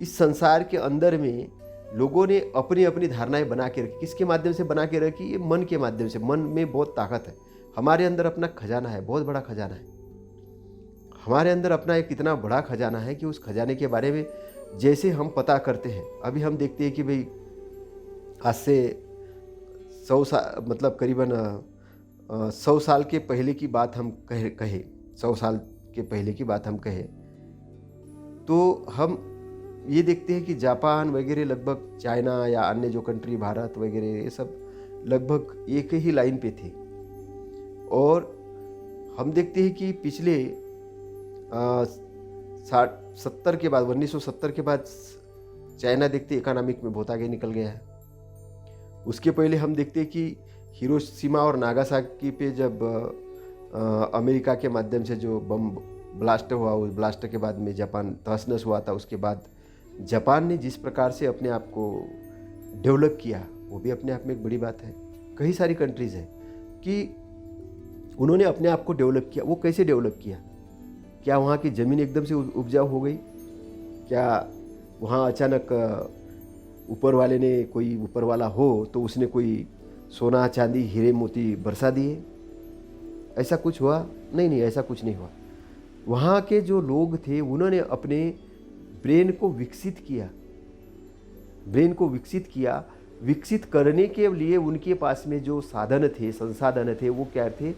इस संसार के अंदर में लोगों ने अपनी अपनी धारणाएं बना के रखी। किसके माध्यम से बना के रखी? ये मन के माध्यम से। मन में बहुत ताकत है। हमारे अंदर अपना खजाना है, बहुत बड़ा खजाना है। हमारे अंदर अपना एक इतना बड़ा खजाना है कि उस खजाने के बारे में जैसे हम पता करते हैं, अभी हम देखते हैं कि भाई आज से 100 साल, मतलब करीबन 100 साल के पहले की बात हम कहे 100 साल के पहले की बात हम कहें, तो हम ये देखते हैं कि जापान वगैरह लगभग, चाइना या अन्य जो कंट्री, भारत वगैरह, ये सब लगभग एक ही लाइन पे थे। और हम देखते हैं कि पिछले 70 के बाद, 1970 के बाद चाइना देखते इकोनॉमिक में बहुत आगे निकल गया है। उसके पहले हम देखते हैं कि हिरोशिमा और नागासाकी पे जब अमेरिका के माध्यम से जो बम ब्लास्ट हुआ, उस ब्लास्ट के बाद में जापान तहस नहस हुआ था। उसके बाद जापान ने जिस प्रकार से अपने आप को डेवलप किया, वो भी अपने आप में एक बड़ी बात है। कई सारी कंट्रीज़ हैं कि उन्होंने अपने आप को डेवलप किया। वो कैसे डेवलप किया? क्या वहाँ की ज़मीन एकदम से उपजाऊ हो गई? क्या वहाँ अचानक ऊपर वाले ने, कोई ऊपर वाला हो तो उसने कोई सोना चांदी हीरे मोती बरसा दिए? ऐसा कुछ हुआ? नहीं, ऐसा कुछ नहीं हुआ। वहाँ के जो लोग थे उन्होंने अपने ब्रेन को विकसित किया। ब्रेन को विकसित किया। विकसित करने के लिए उनके पास में जो साधन थे, संसाधन थे, वो क्या थे?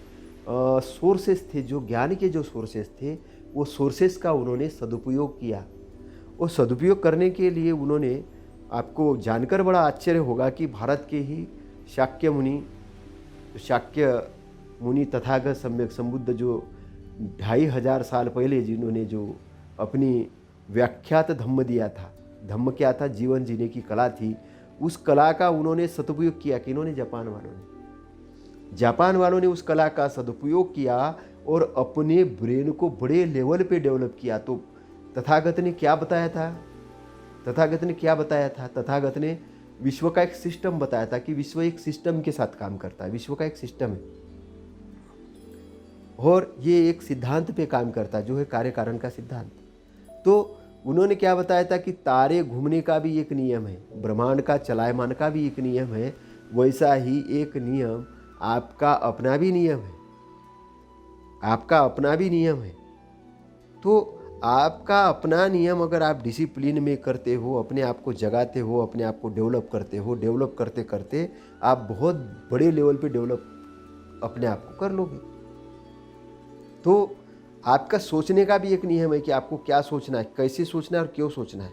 सोर्सेस थे। जो ज्ञान के जो सोर्सेस थे, वो सोर्सेस का उन्होंने सदुपयोग किया। और सदुपयोग करने के लिए उन्होंने, आपको जानकर बड़ा आश्चर्य होगा कि भारत के ही शाक्य मुनि तथागत सम्यक संबुद्ध, जो 2500 साल पहले जिन्होंने जो अपनी व्याख्यात धम्म दिया था, धम्म क्या था? जीवन जीने की कला थी। उस कला का उन्होंने सदुपयोग किया। कि इन्होंने, जापान वालों ने उस कला का सदुपयोग किया और अपने ब्रेन को बड़े लेवल पे डेवलप किया। तो तथागत ने क्या बताया था? तथागत ने विश्व का एक सिस्टम बताया था कि विश्व एक सिस्टम के साथ काम करता है। विश्व का एक सिस्टम है और ये एक सिद्धांत पे काम करता है, जो है कार्य कारण का सिद्धांत। तो उन्होंने क्या बताया था कि तारे घूमने का भी एक नियम है, ब्रह्मांड का चलायमान का भी एक नियम है, वैसा ही एक नियम आपका अपना भी नियम है। आपका अपना भी नियम है। तो आपका अपना नियम अगर आप डिसिप्लिन में करते हो, अपने आप को जगाते हो, अपने आप को डेवलप करते हो, डेवलप करते करते आप बहुत बड़े लेवल पे डेवलप अपने आप को कर लोगे। तो आपका सोचने का भी एक नियम है कि आपको क्या सोचना है, कैसे सोचना है और क्यों सोचना है।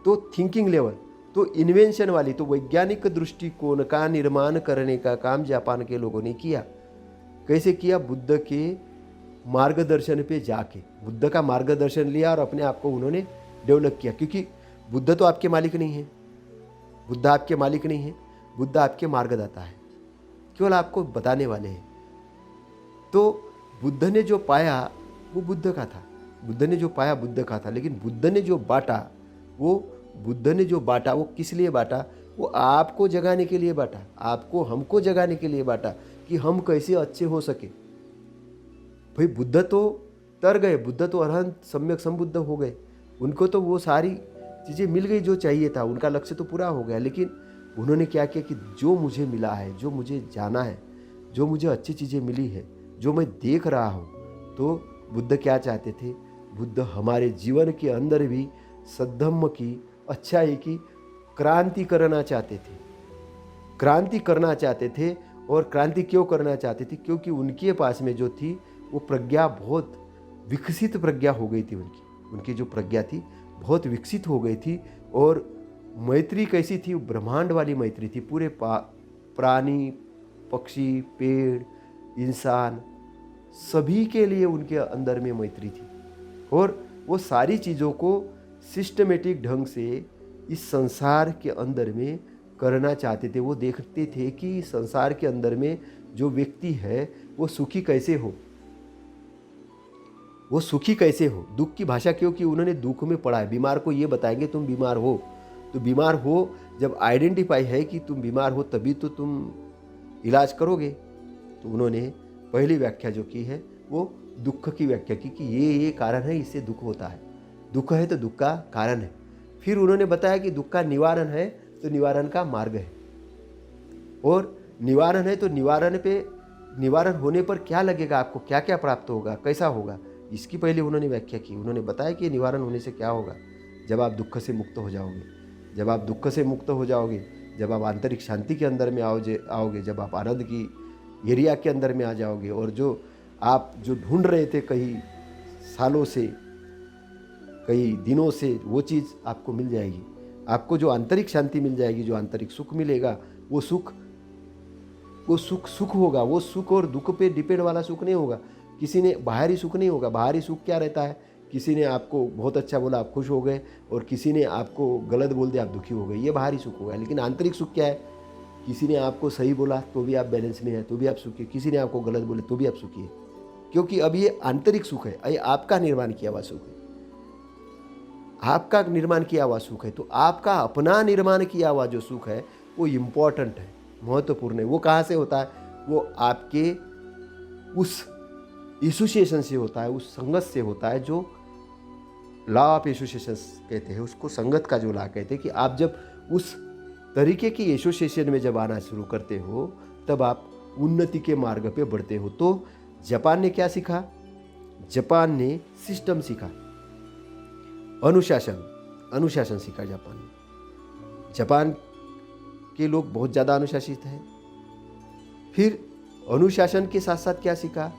तो थिंकिंग लेवल, तो इन्वेंशन वाली, तो वैज्ञानिक दृष्टिकोण का निर्माण करने का काम जापान के लोगों ने किया। कैसे किया? बुद्ध के मार्गदर्शन पे जाके बुद्ध का मार्गदर्शन लिया और अपने आप को उन्होंने डेवलप किया। क्योंकि बुद्ध तो आपके मालिक नहीं है, बुद्ध आपके मालिक नहीं है, बुद्ध आपके मार्गदाता है, केवल आपको बताने वाले हैं। तो बुद्ध ने जो पाया वो बुद्ध का था, बुद्ध ने जो पाया बुद्ध का था, लेकिन बुद्ध ने जो बांटा वो किस लिए बांटा? वो आपको जगाने के लिए बांटा, आपको हमको जगाने के लिए बांटा कि हम कैसे अच्छे हो सके। भाई बुद्ध तो तर गए, बुद्ध तो अरहंत सम्यक संबुद्ध हो गए, उनको तो वो सारी चीज़ें मिल गई जो चाहिए था, उनका लक्ष्य तो पूरा हो गया, लेकिन उन्होंने क्या किया कि जो मुझे मिला है, जो मुझे जाना है, जो मुझे अच्छी चीज़ें मिली है, जो मैं देख रहा हूँ, तो बुद्ध क्या चाहते थे? बुद्ध हमारे जीवन के अंदर भी सद्धम्म की, अच्छाई की क्रांति करना चाहते थे। क्रांति करना चाहते थे। और क्रांति क्यों करना चाहते थे? क्योंकि उनके पास में जो थी वो प्रज्ञा बहुत विकसित प्रज्ञा हो गई थी। उनकी जो प्रज्ञा थी बहुत विकसित हो गई थी। और मैत्री कैसी थी? ब्रह्मांड वाली मैत्री थी। पूरे प्राणी, पक्षी, पेड़, इंसान, सभी के लिए उनके अंदर में मैत्री थी। और वो सारी चीज़ों को सिस्टमेटिक ढंग से इस संसार के अंदर में करना चाहते थे। वो देखते थे कि संसार के अंदर में जो व्यक्ति है वो सुखी कैसे हो, वो सुखी कैसे हो। दुख की भाषा, क्योंकि उन्होंने दुख में पढ़ा है। बीमार को ये बताएंगे तुम बीमार हो, तो बीमार हो जब आइडेंटिफाई है कि तुम बीमार हो तभी तो तुम इलाज करोगे। तो उन्होंने पहली व्याख्या जो की है वो दुख की व्याख्या की कि ये कारण है, इससे दुख होता है। दुख है तो दुख का कारण है। फिर उन्होंने बताया कि दुख का निवारण है तो निवारण का मार्ग है। और निवारण है तो निवारण होने पर क्या लगेगा, आपको क्या क्या प्राप्त होगा, कैसा होगा, इसकी पहले उन्होंने व्याख्या की। उन्होंने बताया कि निवारण होने से क्या होगा, जब आप दुख से मुक्त हो जाओगे। जब आप दुख से मुक्त हो जाओगे, जब आप आंतरिक शांति के अंदर में आओगे, जब आप आनंद की एरिया के अंदर में आ जाओगे, और जो आप जो ढूंढ रहे थे कई सालों से, कई दिनों से, वो चीज़ आपको मिल जाएगी। आपको जो आंतरिक शांति मिल जाएगी, जो आंतरिक सुख मिलेगा, वो सुख होगा। वो सुख और दुख पे डिपेंड वाला सुख नहीं होगा। किसी ने बाहरी सुख नहीं होगा। बाहरी सुख क्या रहता है? किसी ने आपको बहुत अच्छा बोला, आप खुश हो गए, और किसी ने आपको गलत बोल दिया, आप दुखी हो गए, ये बाहरी सुख होगा। लेकिन आंतरिक सुख क्या है? किसी ने आपको सही बोला तो भी आप बैलेंस में हैं, तो भी आप सुखी। किसी ने आपको गलत बोले तो भी आप सुखी है, क्योंकि अब ये आंतरिक सुख है, ये आपका निर्माण किया हुआ सुख है, आपका निर्माण किया हुआ सुख है। तो आपका अपना निर्माण किया हुआ जो सुख है वो इम्पॉर्टेंट है, महत्वपूर्ण है। वो कहाँ से होता है? वो आपके उस एसोसिएशन से होता है, उस संगत से होता है, जो लॉ ऑफ एसोसिएशन कहते हैं उसको, संगत का जो लॉ कहते हैं। कि आप जब उस तरीके की एसोसिएशन में जब आना शुरू करते हो तब आप उन्नति के मार्ग पे बढ़ते हो। तो जापान ने क्या सीखा? जापान ने सिस्टम सीखा, अनुशासन सीखा जापान ने। जापान के लोग बहुत ज़्यादा अनुशासित हैं। फिर अनुशासन के साथ साथ क्या सीखा?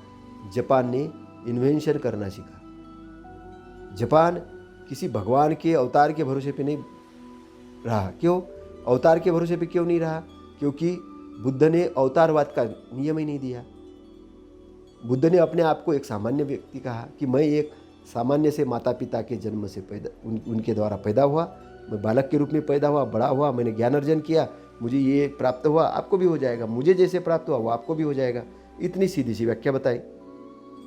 जापान ने इन्वेंशन करना सीखा। जापान किसी भगवान के अवतार के भरोसे पे नहीं रहा। क्यों अवतार के भरोसे पे क्यों नहीं रहा? क्योंकि बुद्ध ने अवतारवाद का नियम ही नहीं दिया। बुद्ध ने अपने आप को एक सामान्य व्यक्ति कहा कि मैं एक सामान्य से माता पिता के जन्म से उनके द्वारा पैदा हुआ, मैं बालक के रूप में पैदा हुआ, बड़ा हुआ, मैंने ज्ञान अर्जन किया, मुझे ये प्राप्त हुआ, आपको भी हो जाएगा। मुझे जैसे प्राप्त हुआ वो आपको भी हो जाएगा। इतनी सीधी सी व्याख्या बताई।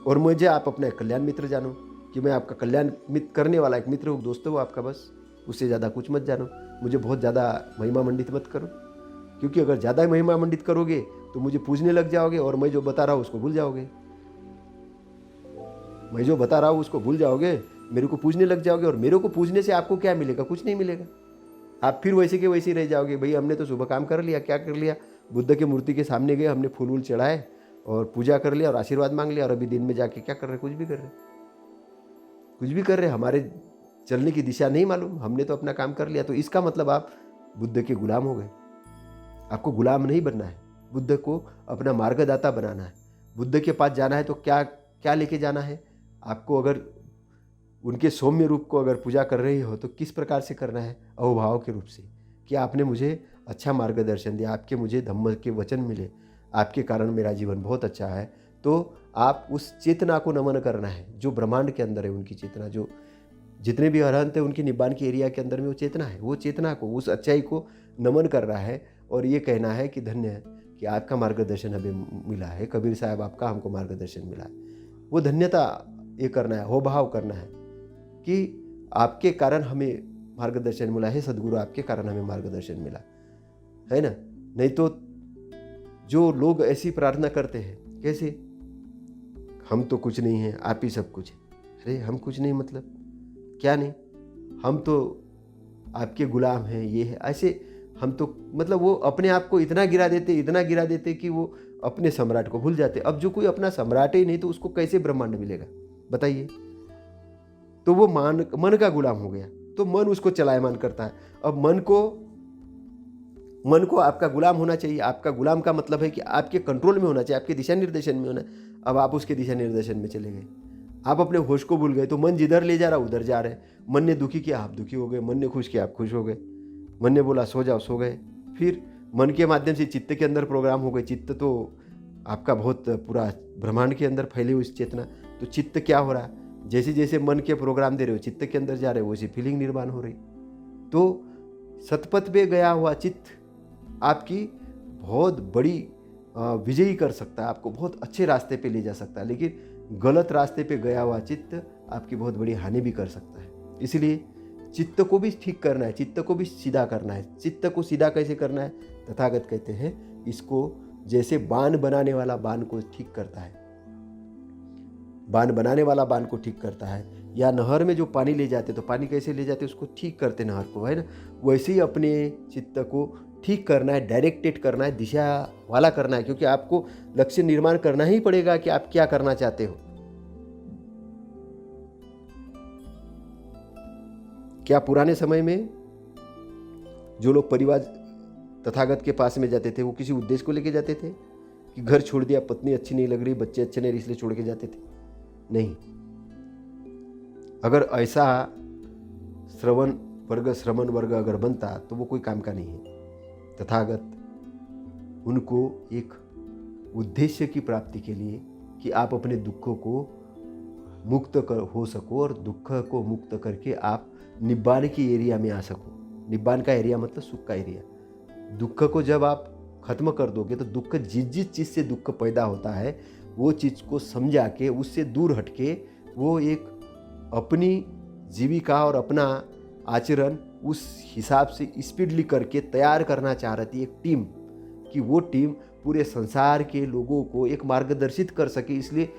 और मुझे आप अपना कल्याण मित्र जानो, कि मैं आपका कल्याण करने वाला एक मित्र हूँ, दोस्त हूँ आपका, बस उससे ज़्यादा कुछ मत जानो। मुझे बहुत ज़्यादा महिमा मंडित मत करो, क्योंकि अगर ज़्यादा महिमा मंडित करोगे तो मुझे पूजने लग जाओगे, और मैं जो बता रहा हूँ उसको भूल जाओगे। मैं जो बता रहा हूँ उसको भूल जाओगे, मेरे को पूजने लग जाओगे, और मेरे को पूजने से आपको क्या मिलेगा? कुछ नहीं मिलेगा। आप फिर वैसे के वैसे ही रह जाओगे। भाई हमने तो सुबह काम कर लिया, क्या कर लिया? बुद्ध के मूर्ति के सामने गए, हमने फूल वूल चढ़ाए और पूजा कर लिया और आशीर्वाद मांग लिया, और अभी दिन में जाके क्या कर रहे? कुछ भी कर रहे, कुछ भी कर रहे। हमारे चलने की दिशा नहीं मालूम, हमने तो अपना काम कर लिया। तो इसका मतलब आप बुद्ध के गुलाम हो गए। आपको गुलाम नहीं बनना है, बुद्ध को अपना मार्गदाता बनाना है। बुद्ध के पास जाना है तो क्या क्या लेके जाना है आपको? अगर उनके सौम्य रूप को अगर पूजा कर रही हो तो किस प्रकार से करना है? अहोभाव के रूप से, कि आपने मुझे अच्छा मार्गदर्शन दिया, आपके मुझे धम्म के वचन मिले, आपके कारण मेरा जीवन बहुत अच्छा है। तो आप उस चेतना को नमन करना है जो ब्रह्मांड के अंदर है। उनकी चेतना, जो जितने भी अरहंत है उनकी निब्बान की एरिया के अंदर में वो चेतना है। वो चेतना को, उस अच्छाई को नमन कर रहा है, और ये कहना है कि धन्य है कि आपका मार्गदर्शन हमें मिला है, कबीर साहब आपका हमको मार्गदर्शन मिला है। वो धन्यता ये करना है, हो भाव करना है कि आपके कारण हमें मार्गदर्शन मिला है, सदगुरु आपके कारण हमें मार्गदर्शन मिला है ना। नहीं तो जो लोग ऐसी प्रार्थना करते हैं, कैसे? हम तो कुछ नहीं हैं, आप ही सब कुछ है। अरे हम कुछ नहीं मतलब क्या नहीं? हम तो आपके गुलाम हैं, ये है, ऐसे हम तो मतलब वो अपने आप को इतना गिरा देते कि वो अपने सम्राट को भूल जाते। अब जो कोई अपना सम्राट ही नहीं तो उसको कैसे ब्रह्मांड मिलेगा बताइए। तो वो मन का गुलाम हो गया, तो मन उसको चलायमान करता है। अब मन को आपका गुलाम होना चाहिए। आपका गुलाम का मतलब है कि आपके कंट्रोल में होना चाहिए, आपके दिशा निर्देशन में होना। अब आप उसके दिशा निर्देशन में चले गए, आप अपने होश को भूल गए, तो मन जिधर ले जा रहा उधर जा रहे। मन ने दुखी किया, आप दुखी हो गए। मन ने खुश किया, आप खुश हो गए। मन ने बोला सो जाओ, सो गए। फिर मन के माध्यम से चित्त के अंदर प्रोग्राम हो गए। चित्त तो आपका बहुत पूरा ब्रह्मांड के अंदर फैली हुई चेतना। तो चित्त क्या हो रहा है, जैसे जैसे मन के प्रोग्राम दे रहे हो, चित्त के अंदर जा रहे हो, वैसी फीलिंग निर्माण हो रही। तो सतपथ पे गया हुआ चित्त आपकी बहुत बड़ी विजयी कर सकता है, आपको बहुत अच्छे रास्ते पे ले जा सकता है। लेकिन गलत रास्ते पे गया हुआ चित्त आपकी बहुत बड़ी हानि भी कर सकता है। इसलिए चित्त को भी ठीक करना है, चित्त को भी सीधा करना है। चित्त को सीधा कैसे करना है, तथागत कहते हैं इसको जैसे बाण बनाने वाला बाण को ठीक करता है, बाण बनाने वाला बाण को ठीक करता है, या नहर में जो पानी ले जाते तो पानी कैसे ले जाते उसको ठीक करते नहर को, है ना। वैसे ही अपने चित्त को ठीक करना है, डायरेक्टेड करना है, दिशा वाला करना है। क्योंकि आपको लक्ष्य निर्माण करना ही पड़ेगा कि आप क्या करना चाहते हो। क्या पुराने समय में जो लोग परिवार तथागत के पास में जाते थे वो किसी उद्देश्य को लेके जाते थे कि घर छोड़ दिया, पत्नी अच्छी नहीं लग रही, बच्चे अच्छे नहीं इसलिए छोड़ के जाते थे? नहीं। अगर ऐसा श्रवण वर्ग अगर बनता तो वो कोई काम का नहीं है। तथागत उनको एक उद्देश्य की प्राप्ति के लिए कि आप अपने दुखों को मुक्त हो सको और दुख को मुक्त करके आप निब्बान की एरिया में आ सको। निब्बान का एरिया मतलब सुख का एरिया। दुख को जब आप खत्म कर दोगे तो दुख जिस चीज़ से दुख पैदा होता है वो चीज़ को समझा के उससे दूर हटके वो एक अपनी जीविका और अपना आचरण उस हिसाब से स्पीडली करके तैयार करना चाह रही थी एक टीम, कि वो टीम पूरे संसार के लोगों को एक मार्गदर्शित कर सके। इसलिए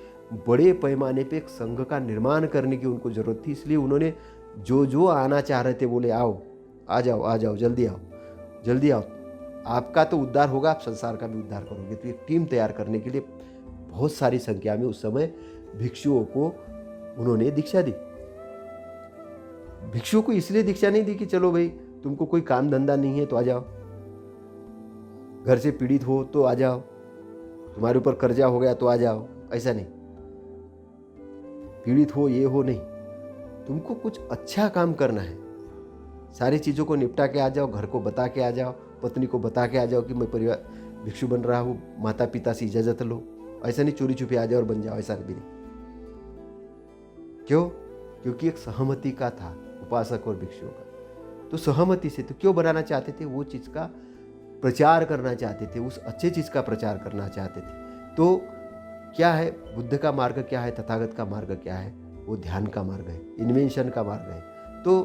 बड़े पैमाने पे एक संघ का निर्माण करने की उनको ज़रूरत थी। इसलिए उन्होंने जो आना चाह रहे थे बोले आओ, आ जाओ, जल्दी आओ, आपका तो उद्धार होगा, आप संसार का भी उद्धार करोगे। तो एक टीम तैयार करने के लिए बहुत सारी संख्या में उस समय भिक्षुओं को उन्होंने दीक्षा दी। भिक्षुओं को इसलिए दीक्षा नहीं दी कि चलो भाई तुमको कोई काम धंधा नहीं है तो आ जाओ, घर से पीड़ित हो तो आ जाओ, तुम्हारे ऊपर कर्जा हो गया तो आ जाओ, ऐसा नहीं। पीड़ित हो ये हो नहीं, तुमको कुछ अच्छा काम करना है, सारी चीज़ों को निपटा के आ जाओ, घर को बता के आ जाओ, पत्नी को बता के आ जाओ कि मैं परिवार भिक्षु बन रहा हूँ, माता पिता से इजाज़त लो। ऐसा नहीं चोरी छुपे आ जाओ और बन जाओ, ऐसा भी नहीं। क्यों? क्योंकि एक सहमति का था उपासक और भिक्षुओं का। तो सहमति से तो क्यों बनाना चाहते थे, वो चीज़ का प्रचार करना चाहते थे, उस अच्छे चीज़ का प्रचार करना चाहते थे। तो क्या है बुद्ध का मार्ग, क्या है तथागत का मार्ग, क्या है वो ध्यान का मार्ग है, इन्वेंशन का मार्ग है। तो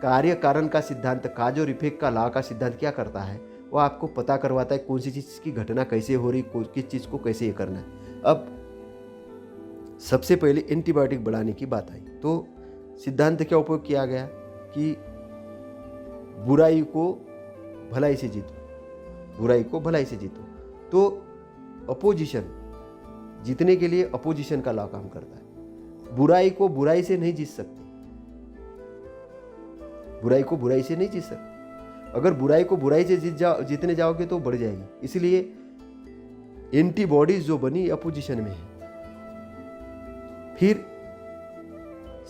कार्य कारण का सिद्धांत, काज और इफेक्ट का लॉ का सिद्धांत क्या करता है, वो आपको पता करवाता है कौन सी चीज़ की घटना कैसे हो रही, किस चीज़ को कैसे ये करना है। अब सबसे पहले एंटीबायोटिक बढ़ाने की बात आई तो सिद्धांत क्या उपयोग किया गया कि बुराई को भलाई से जीतो, बुराई को भलाई से जीतो। तो अपोजिशन जीतने के लिए अपोजिशन का लॉ काम करता है। बुराई को बुराई से नहीं जीत सकते, बुराई को बुराई से नहीं जीत सकते। अगर बुराई को बुराई से जीतने जाओगे तो बढ़ जाएगी। इसलिए एंटीबॉडीज जो बनी अपोजिशन में है। फिर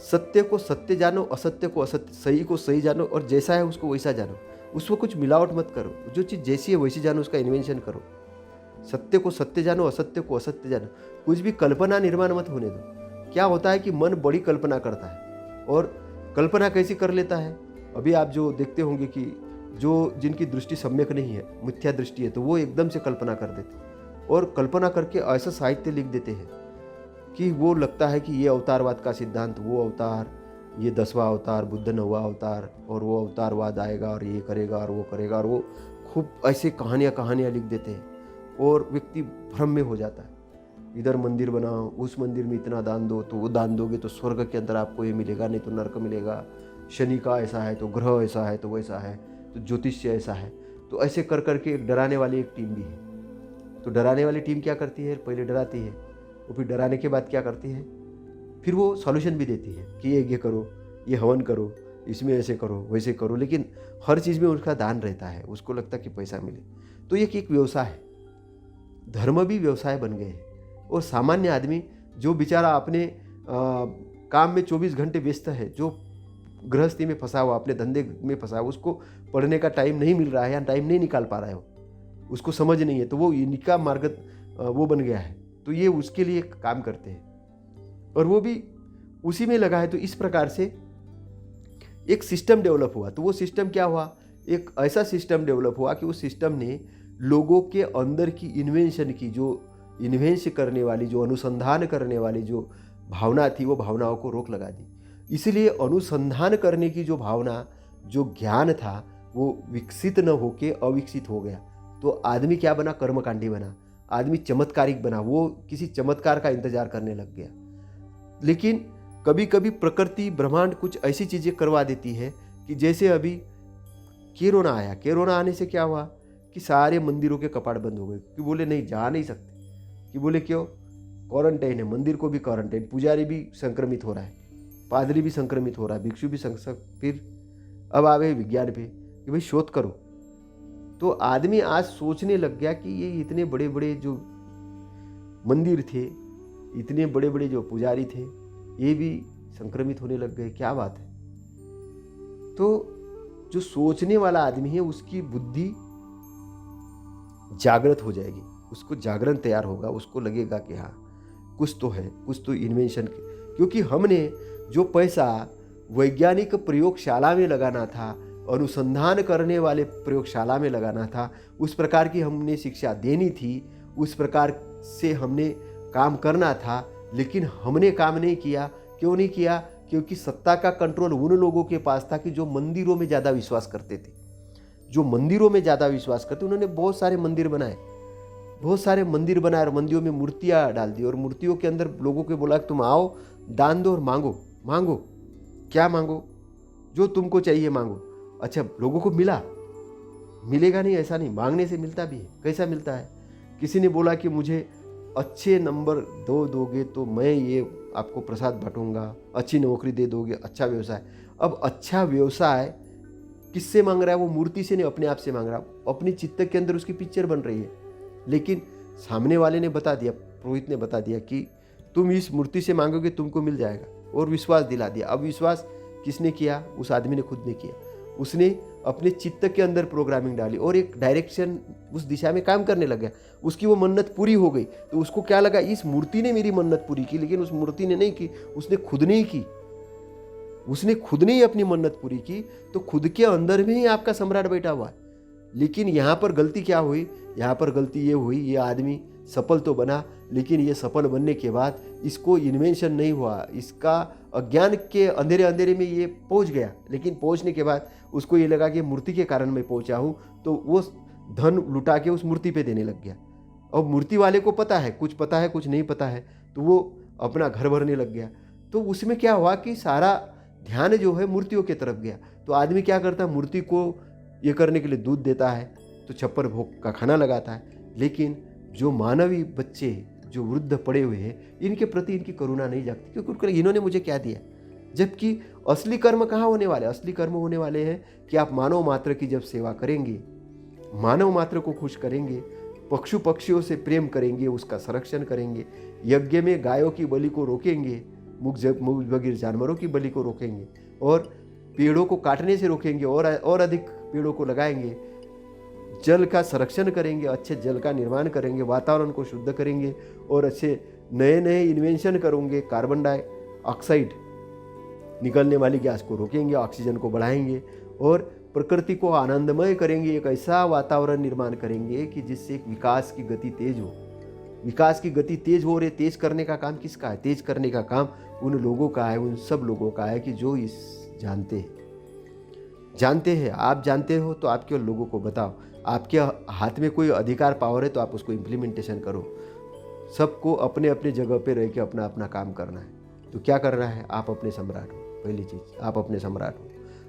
सत्य को सत्य जानो, असत्य को असत्य, सही को सही जानो और जैसा है उसको वैसा जानो। उसमें कुछ मिलावट मत करो, जो चीज़ जैसी है वैसी जानो, उसका इन्वेंशन करो। सत्य को सत्य जानो, असत्य को असत्य जानो। कुछ भी कल्पना निर्माण मत होने दो। क्या होता है कि मन बड़ी कल्पना करता है, और कल्पना कैसी कर लेता है। अभी आप जो देखते होंगे कि जो जिनकी दृष्टि सम्यक नहीं है, मिथ्या दृष्टि है, तो वो एकदम से कल्पना कर देते और कल्पना करके ऐसा साहित्य लिख देते हैं कि वो लगता है कि ये अवतारवाद का सिद्धांत, वो अवतार, ये 10वां अवतार, बुद्ध 9वां अवतार, और वो अवतारवाद आएगा और ये करेगा और वो करेगा, और वो खूब ऐसे कहानियाँ लिख देते हैं और व्यक्ति भ्रम में हो जाता है। इधर मंदिर बनाओ, उस मंदिर में इतना दान दो, तो वो दान दोगे तो स्वर्ग के अंदर आपको ये मिलेगा, नहीं तो नरक मिलेगा। शनि का ऐसा है, तो ग्रह ऐसा है, तो वैसा है, तो ज्योतिष्य ऐसा है। तो ऐसे कर करके एक डराने वाली एक टीम भी है। तो डराने वाली टीम क्या करती है, पहले डराती है, और फिर डराने के बाद क्या करती है, फिर वो सॉल्यूशन भी देती है कि ये करो, ये हवन करो, इसमें ऐसे करो, वैसे करो। लेकिन हर चीज़ में उसका दान रहता है, उसको लगता है कि पैसा मिले। तो ये एक व्यवसाय है, धर्म भी व्यवसाय बन गए हैं। और सामान्य आदमी जो बेचारा अपने काम में 24 घंटे व्यस्त है, जो गृहस्थी में फंसा हुआ, अपने धंधे में फंसा हुआ, उसको पढ़ने का टाइम नहीं मिल रहा है या टाइम नहीं निकाल पा रहा है, उसको समझ नहीं है, तो वो इनका मार्ग वो बन गया है। तो ये उसके लिए काम करते हैं और वो भी उसी में लगा है। तो इस प्रकार से एक सिस्टम डेवलप हुआ। तो वो सिस्टम क्या हुआ, एक ऐसा सिस्टम डेवलप हुआ कि उस सिस्टम ने लोगों के अंदर की इन्वेंशन की, जो इन्वेंश करने वाली, जो अनुसंधान करने वाली जो भावना थी, वो भावनाओं को रोक लगा दी। इसलिए अनुसंधान करने की जो भावना, जो ज्ञान था, वो विकसित न होके अविकसित हो गया। तो आदमी क्या बना, कर्मकांडी बना, आदमी चमत्कारिक बना, वो किसी चमत्कार का इंतजार करने लग गया। लेकिन कभी कभी प्रकृति, ब्रह्मांड कुछ ऐसी चीज़ें करवा देती है कि जैसे अभी कोरोना आया, कोरोना आने से क्या हुआ कि सारे मंदिरों के कपाट बंद हो गए, कि बोले नहीं जा नहीं सकते, कि बोले क्यों, क्वारंटाइन है, मंदिर को भी क्वारंटाइन, पुजारी भी संक्रमित हो रहा है, पादरी भी संक्रमित हो रहा है, भिक्षु भी फिर अब आवे विज्ञान पे कि भाई शोध करो। तो आदमी आज सोचने लग गया कि ये इतने बड़े बड़े जो मंदिर थे, इतने बड़े बड़े जो पुजारी थे, ये भी संक्रमित होने लग गए, क्या बात है। तो जो सोचने वाला आदमी है उसकी बुद्धि जागृत हो जाएगी, उसको जागरण तैयार होगा, उसको लगेगा कि हाँ कुछ तो है, कुछ तो इन्वेंशन। क्योंकि हमने जो पैसा वैज्ञानिक प्रयोगशाला में लगाना था, अनुसंधान करने वाले प्रयोगशाला में लगाना था, उस प्रकार की हमने शिक्षा देनी थी, उस प्रकार से हमने काम करना था, लेकिन हमने काम नहीं किया। क्यों नहीं किया, क्योंकि सत्ता का कंट्रोल उन लोगों के पास था कि जो मंदिरों में ज़्यादा विश्वास करते थे। जो मंदिरों में ज़्यादा विश्वास करते, उन्होंने बहुत सारे मंदिर बनाए, बहुत सारे मंदिर बनाए और मंदिरों में मूर्तियाँ डाल दी, और मूर्तियों के अंदर लोगों को बोला कि तुम आओ, दान दो और मांगो। मांगो क्या, मांगो जो तुमको चाहिए मांगो। अच्छा, लोगों को मिला, मिलेगा नहीं ऐसा नहीं, मांगने से मिलता भी है। कैसा मिलता है, किसी ने बोला कि मुझे अच्छे नंबर दोगे तो मैं ये आपको प्रसाद बांटूंगा, अच्छी नौकरी दे दोगे, अच्छा व्यवसाय। अब अच्छा व्यवसाय किससे मांग रहा है, वो मूर्ति से नहीं, अपने आप से मांग रहा है। अपनी चित्त के अंदर उसकी पिक्चर बन रही है, लेकिन सामने वाले ने बता दिया, पुरोहित ने बता दिया कि तुम इस मूर्ति से मांगोगे तुमको मिल जाएगा, और विश्वास दिला दिया। अब विश्वास किसने किया, उस आदमी ने खुद ने किया। उसने अपने चित्त के अंदर प्रोग्रामिंग डाली और एक डायरेक्शन उस दिशा में काम करने लग गया। उसकी वो मन्नत पूरी हो गई, तो उसको क्या लगा, इस मूर्ति ने मेरी मन्नत पूरी की। लेकिन उस मूर्ति ने नहीं की, उसने खुद ने ही की, उसने खुद ने ही अपनी मन्नत पूरी की। तो खुद के अंदर में ही आपका सम्राट बैठा हुआ है। लेकिन यहाँ पर गलती क्या हुई, यहाँ पर गलती ये हुई, ये आदमी सफल तो बना, लेकिन ये सफल बनने के बाद इसको इन्वेंशन नहीं हुआ, इसका अज्ञान के अंधेरे अंधेरे में ये पहुँच गया। लेकिन पहुँचने के बाद उसको ये लगा कि मूर्ति के कारण मैं पहुँचा हूँ, तो वो धन लुटा के उस मूर्ति पे देने लग गया। और मूर्ति वाले को पता है, कुछ पता है कुछ नहीं पता है, तो वो अपना घर भरने लग गया। तो उसमें क्या हुआ कि सारा ध्यान जो है मूर्तियों की तरफ गया। तो आदमी क्या करता है, मूर्ति को ये करने के लिए दूध देता है, तो छप्पर भोग का खाना लगाता है। लेकिन जो मानवीय बच्चे, जो वृद्ध पड़े हुए हैं, इनके प्रति इनकी करुणा नहीं जागती, क्योंकि इन्होंने मुझे क्या दिया। जबकि असली कर्म कहाँ होने वाले, असली कर्म होने वाले हैं कि आप मानव मात्र की जब सेवा करेंगे, मानव मात्र को खुश करेंगे, पशु पक्षियों से प्रेम करेंगे, उसका संरक्षण करेंगे, यज्ञ में गायों की बलि को रोकेंगे, मुख बगीर जानवरों की बलि को रोकेंगे, और पेड़ों को काटने से रोकेंगे, और अधिक पेड़ों को लगाएंगे, जल का संरक्षण करेंगे, अच्छे जल का निर्माण करेंगे, वातावरण को शुद्ध करेंगे, और अच्छे नए नए इन्वेंशन करेंगे, कार्बन डाइऑक्साइड निकलने वाली गैस को रोकेंगे, ऑक्सीजन को बढ़ाएंगे, और प्रकृति को आनंदमय करेंगे। एक ऐसा वातावरण निर्माण करेंगे कि जिससे एक विकास की गति तेज हो। विकास की गति तेज हो रही, तेज करने का काम किसका है, तेज करने का काम उन लोगों का है, उन सब लोगों का है कि जो इस जानते हैं। आप जानते हो तो आप केवल लोगों को बताओ। आपके हाथ में कोई अधिकार पावर है तो आप उसको इम्प्लीमेंटेशन करो। सबको अपने अपने जगह पे रह के अपना अपना काम करना है। तो क्या करना है, आप अपने सम्राट हो। पहली चीज़, आप अपने सम्राट हो।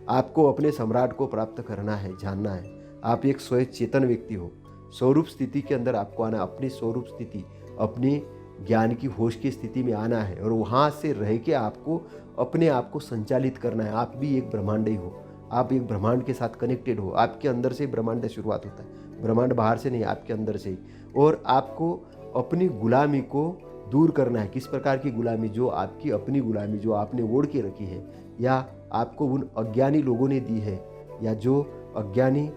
आपको अपने सम्राट को प्राप्त करना है, जानना है। आप एक स्वयं चेतन व्यक्ति हो। स्वरूप स्थिति के अंदर आपको आना, अपनी स्वरूप स्थिति, अपनी ज्ञान की होश की स्थिति में आना है और वहाँ से रह के आपको अपने आप को संचालित करना है। आप भी एक ब्रह्मांड ही हो, आप एक ब्रह्मांड के साथ कनेक्टेड हो। आपके अंदर से ब्रह्मांड की शुरुआत होता है, ब्रह्मांड बाहर से नहीं, आपके अंदर से ही। और आपको अपनी गुलामी को दूर करना है। किस प्रकार की गुलामी? जो आपकी अपनी गुलामी जो आपने ओढ़ के रखी है या आपको उन अज्ञानी लोगों ने दी है, या जो अज्ञानी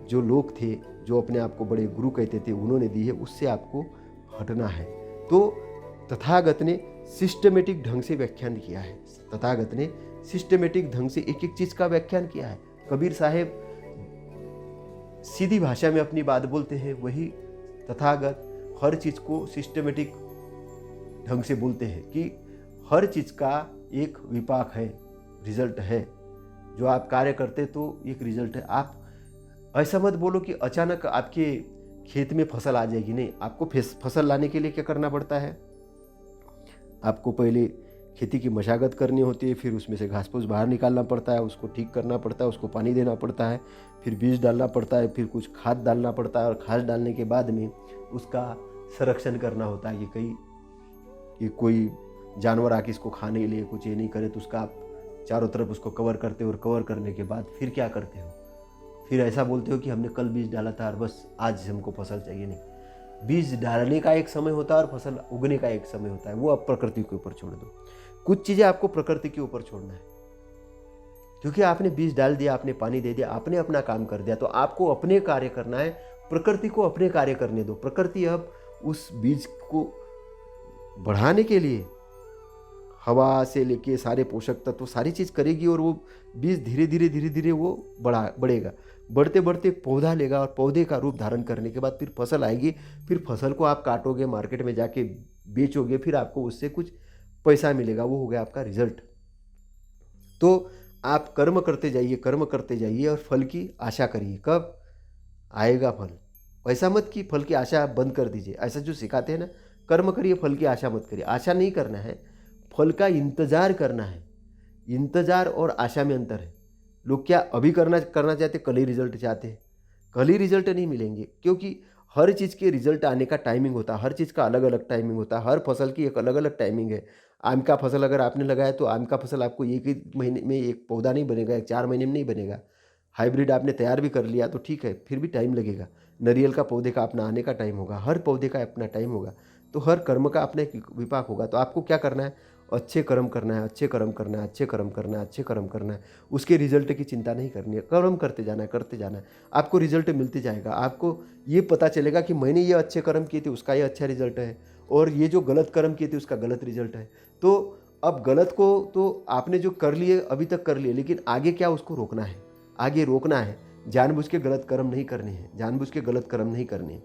जो लोग थे जो अपने आप को बड़े गुरु कहते थे उन्होंने दी है, उससे आपको हटना है। तो तथागत ने सिस्टमेटिक ढंग से व्याख्यान किया है। तथागत ने सिस्टमेटिक ढंग से एक एक चीज का व्याख्यान किया है। कबीर साहेब सीधी भाषा में अपनी बात बोलते हैं, वही तथागत हर चीज को सिस्टमेटिक ढंग से बोलते हैं कि हर चीज का एक विपाक है, रिजल्ट है। जो आप कार्य करते तो एक रिजल्ट है। आप ऐसा मत बोलो कि अचानक आपके खेत में फसल आ जाएगी, नहीं। आपको फसल लाने के लिए क्या करना पड़ता है? आपको पहले खेती की मशागत करनी होती है, फिर उसमें से घास फूस बाहर निकालना पड़ता है, उसको ठीक करना पड़ता है, उसको पानी देना पड़ता है, फिर बीज डालना पड़ता है, फिर कुछ खाद डालना पड़ता है, और खाद डालने के बाद में उसका संरक्षण करना होता है कि कोई जानवर आके इसको खाने के लिए कुछ ये नहीं करे, तो उसका आप चारों तरफ उसको कवर करते हो। और कवर करने के बाद फिर क्या करते हो? फिर ऐसा बोलते हो कि हमने कल बीज डाला था और बस आज हमको फसल चाहिए, नहीं। बीज डालने का एक समय होता है और फसल उगने का एक समय होता है, वो आप प्रकृति के ऊपर छोड़ दो। कुछ चीज़ें आपको प्रकृति के ऊपर छोड़ना है, क्योंकि आपने बीज डाल दिया, आपने पानी दे दिया, आपने अपना काम कर दिया, तो आपको अपने कार्य करना है। प्रकृति को अपने कार्य करने दो। प्रकृति अब उस बीज को बढ़ाने के लिए हवा से लेके सारे पोषक तत्व सारी चीज़ करेगी, और वो बीज धीरे धीरे वो बढ़ेगा। बढ़ते बढ़ते एक पौधा लेगा, और पौधे का रूप धारण करने के बाद फिर फसल आएगी। फिर फसल को आप काटोगे, मार्केट में जाके बेचोगे, फिर आपको उससे कुछ पैसा मिलेगा। वो हो गया आपका रिजल्ट। तो आप कर्म करते जाइए, कर्म करते जाइए, और फल की आशा करिए। कब आएगा फल? ऐसा मत कि फल की आशा आप बंद कर दीजिए। ऐसा जो सिखाते हैं ना, कर्म करिए, फल की आशा मत करिए। आशा नहीं करना है, फल का इंतजार करना है। इंतजार और आशा में अंतर है। लोग क्या अभी करना चाहते, कल ही रिजल्ट चाहते हैं। कल ही रिजल्ट नहीं मिलेंगे, क्योंकि हर चीज़ के रिजल्ट आने का टाइमिंग होता है। हर चीज़ का अलग अलग टाइमिंग होता है। हर फसल की एक अलग अलग टाइमिंग है। आम का फसल अगर आपने लगाया तो आम का फसल आपको एक ही महीने में एक पौधा नहीं बनेगा, एक 4 महीने में नहीं बनेगा। हाइब्रिड आपने तैयार भी कर लिया तो ठीक है, फिर भी टाइम लगेगा। नारियल का पौधे का अपना आने का टाइम होगा, हर पौधे का अपना टाइम होगा। तो हर कर्म का अपना एक विपाक होगा। तो आपको क्या करना है? अच्छे कर्म करना है, अच्छे कर्म करना है, अच्छे कर्म करना है, अच्छे कर्म करना है। उसके रिजल्ट की चिंता नहीं करनी है। कर्म करते जाना है, करते जाना है। आपको रिजल्ट मिलते जाएगा। आपको ये पता चलेगा कि मैंने ये अच्छे कर्म किए थे, उसका ये अच्छा रिजल्ट है, और ये जो गलत कर्म किए थे उसका गलत रिजल्ट है। तो अब गलत को तो आपने जो कर लिए अभी तक कर लिए, लेकिन आगे क्या उसको रोकना है, आगे रोकना है। जानबूझ के गलत कर्म नहीं करने हैं, जानबूझ के गलत कर्म नहीं करने हैं,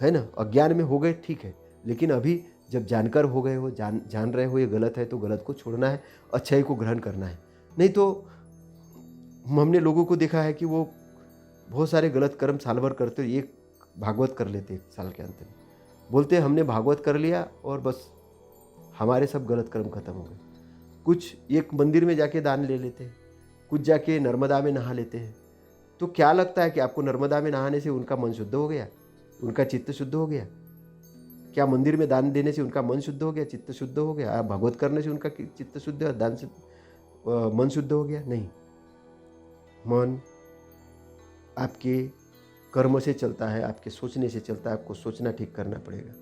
है ना। अज्ञान में हो गए ठीक है, लेकिन अभी जब जानकर हो गए हो, जान रहे हो ये गलत है, तो गलत को छोड़ना है, अच्छाई को ग्रहण करना है। नहीं तो हमने लोगों को देखा है कि वो बहुत सारे गलत कर्म साल भर करते, एक भागवत कर लेते एक साल के अंत में, बोलते हमने भागवत कर लिया और बस हमारे सब गलत कर्म खत्म हो गए। कुछ एक मंदिर में जाके दान ले लेते हैं, कुछ जाके नर्मदा में नहा लेते हैं। तो क्या लगता है कि आपको नर्मदा में नहाने से उनका मन शुद्ध हो गया, उनका चित्त शुद्ध हो गया? क्या मंदिर में दान देने से उनका मन शुद्ध हो गया, चित्त शुद्ध हो गया? भागवत करने से उनका चित्त शुद्ध है, दान से मन शुद्ध हो गया? नहीं। मन आपके कर्म से चलता है, आपके सोचने से चलता है। आपको सोचना ठीक करना पड़ेगा।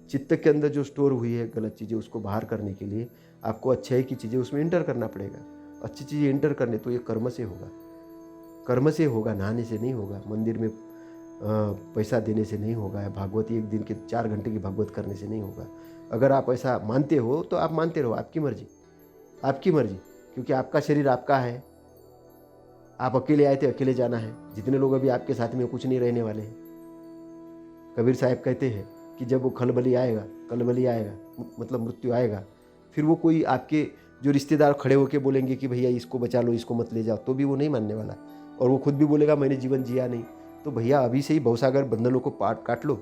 चित्त के अंदर जो स्टोर हुई है गलत चीज़ें, उसको बाहर करने के लिए आपको अच्छाई की चीज़ें उसमें इंटर करना पड़ेगा। अच्छी चीज़ें इंटर करने तो ये कर्म से होगा, कर्म से होगा, नहाने से नहीं होगा, मंदिर में पैसा देने से नहीं होगा, भागवत एक दिन के 4 घंटे की भागवत करने से नहीं होगा। अगर आप ऐसा मानते हो तो आप मानते रहो, आपकी मर्जी, आपकी मर्जी, क्योंकि आपका शरीर आपका है। आप अकेले आए थे, अकेले जाना है। जितने लोग अभी आपके साथ में कुछ नहीं रहने वाले हैं। कबीर साहब कहते हैं कि जब वो खलबली आएगा, कलबली आएगा मतलब मृत्यु आएगा, फिर वो कोई आपके जो रिश्तेदार खड़े होकर बोलेंगे कि भैया इसको बचा लो, इसको मत ले जाओ, तो भी वो नहीं मानने वाला। और वो खुद भी बोलेगा मैंने जीवन जिया नहीं। तो भैया अभी से ही भवसागर बंधनों को काट लो,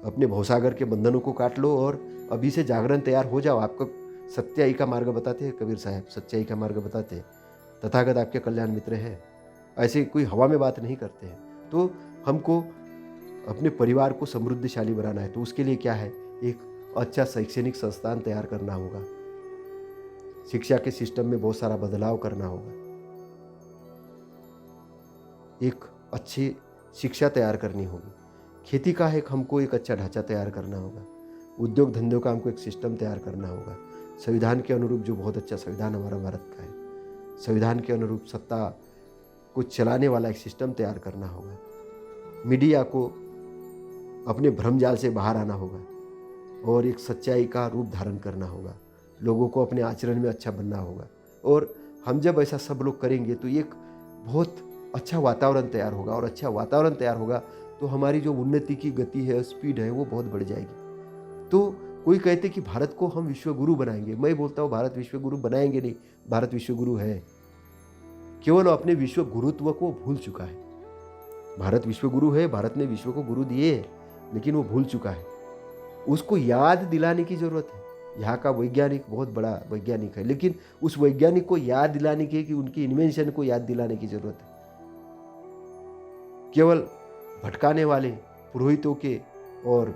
अपने भवसागर के बंधनों को काट लो, और अभी से जागरण तैयार हो जाओ। आपको सच्चाई का मार्ग बताते हैं कबीर साहब, सच्चाई का मार्ग बताते हैं। तथागत आपके कल्याण मित्र है, ऐसे कोई हवा में बात नहीं करते हैं। तो हमको अपने परिवार को समृद्धशाली बनाना है, तो उसके लिए क्या है, एक अच्छा शैक्षणिक संस्थान तैयार करना होगा, शिक्षा के सिस्टम में बहुत सारा बदलाव करना होगा, एक अच्छी शिक्षा तैयार करनी होगी, खेती का हमको एक अच्छा ढांचा तैयार करना होगा, उद्योग धंधों का हमको एक सिस्टम तैयार करना होगा, संविधान के अनुरूप, जो बहुत अच्छा संविधान हमारा भारत का है, संविधान के अनुरूप सत्ता को चलाने वाला एक सिस्टम तैयार करना होगा, मीडिया को अपने भ्रमजाल से बाहर आना होगा और एक सच्चाई का रूप धारण करना होगा, लोगों को अपने आचरण में अच्छा बनना होगा। और हम जब ऐसा सब लोग करेंगे तो एक बहुत अच्छा वातावरण तैयार होगा, और अच्छा वातावरण तैयार होगा तो हमारी जो उन्नति की गति है, स्पीड है, वो बहुत बढ़ जाएगी। तो कोई कहते कि भारत को हम विश्वगुरु बनाएंगे, मैं बोलता हूँ भारत विश्वगुरु बनाएंगे नहीं, भारत विश्वगुरु है, केवल अपने विश्व गुरुत्व को भूल चुका है। भारत विश्वगुरु है, भारत ने विश्व को गुरु दिए, लेकिन वो भूल चुका है, उसको याद दिलाने की जरूरत है। यहाँ का वैज्ञानिक बहुत बड़ा वैज्ञानिक है, लेकिन उस वैज्ञानिक को याद दिलाने की, कि उनकी इन्वेंशन को याद दिलाने की जरूरत है। केवल भटकाने वाले पुरोहितों के और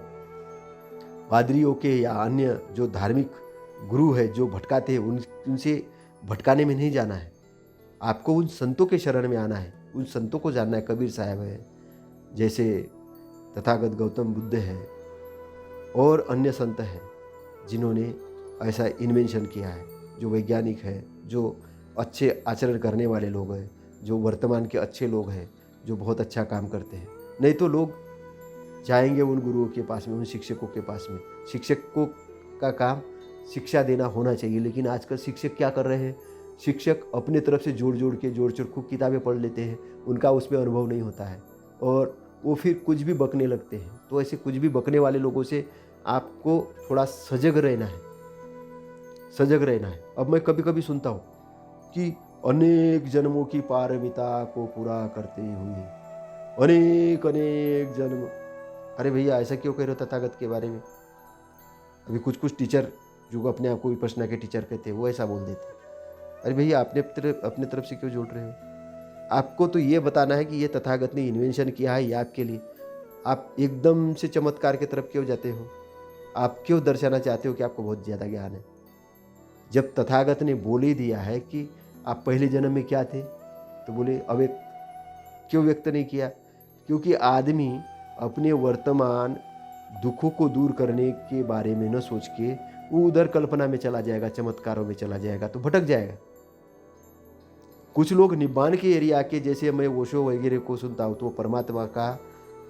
पादरियों के या अन्य जो धार्मिक गुरु है जो भटकाते हैं, उनसे भटकाने में नहीं जाना है, आपको उन संतों के शरण में आना है, उन संतों को जानना है। कबीर साहब है, जैसे तथागत गौतम बुद्ध है, और अन्य संत हैं जिन्होंने ऐसा इन्वेंशन किया है, जो वैज्ञानिक है, जो अच्छे आचरण करने वाले लोग हैं, जो वर्तमान के अच्छे लोग हैं, जो बहुत अच्छा काम करते हैं। नहीं तो लोग जाएंगे उन गुरुओं के पास में, उन शिक्षकों के पास में। शिक्षकों का काम शिक्षा देना होना चाहिए, लेकिन आजकल शिक्षक क्या कर रहे हैं, शिक्षक अपने तरफ से जोड़ खूब किताबें पढ़ लेते हैं, उनका उसमें अनुभव नहीं होता है, और वो फिर कुछ भी बकने लगते हैं। तो ऐसे कुछ भी बकने वाले लोगों से आपको थोड़ा सजग रहना है, सजग रहना है। अब मैं कभी कभी सुनता हूँ कि अनेक जन्मों की पारमिता को पूरा करते हुए अनेक अनेक जन्म। अरे भैया, ऐसा क्यों कह रहे हो तथागत के बारे में? अभी कुछ टीचर जो अपने आप को विपश्यना के टीचर कहते हैं, वो ऐसा बोल देते हैं। अरे भैया, अपने तरफ से क्यों जोड़ रहे हो? आपको तो ये बताना है कि ये तथागत ने इन्वेंशन किया है, ये आपके लिए। आप एकदम से चमत्कार की तरफ क्यों जाते हो? आप क्यों दर्शाना चाहते हो कि आपको बहुत ज़्यादा ज्ञान है, जब तथागत ने बोल ही दिया है कि आप पहले जन्म में क्या थे? तो बोले अव्यक्त। क्यों व्यक्त नहीं किया? क्योंकि आदमी अपने वर्तमान दुखों को दूर करने के बारे में न सोच के वो उधर कल्पना में चला जाएगा, चमत्कारों में चला जाएगा, तो भटक जाएगा। कुछ लोग निब्बान के एरिया के, जैसे मैं ओशो वगैरह को सुनता हूँ, तो परमात्मा का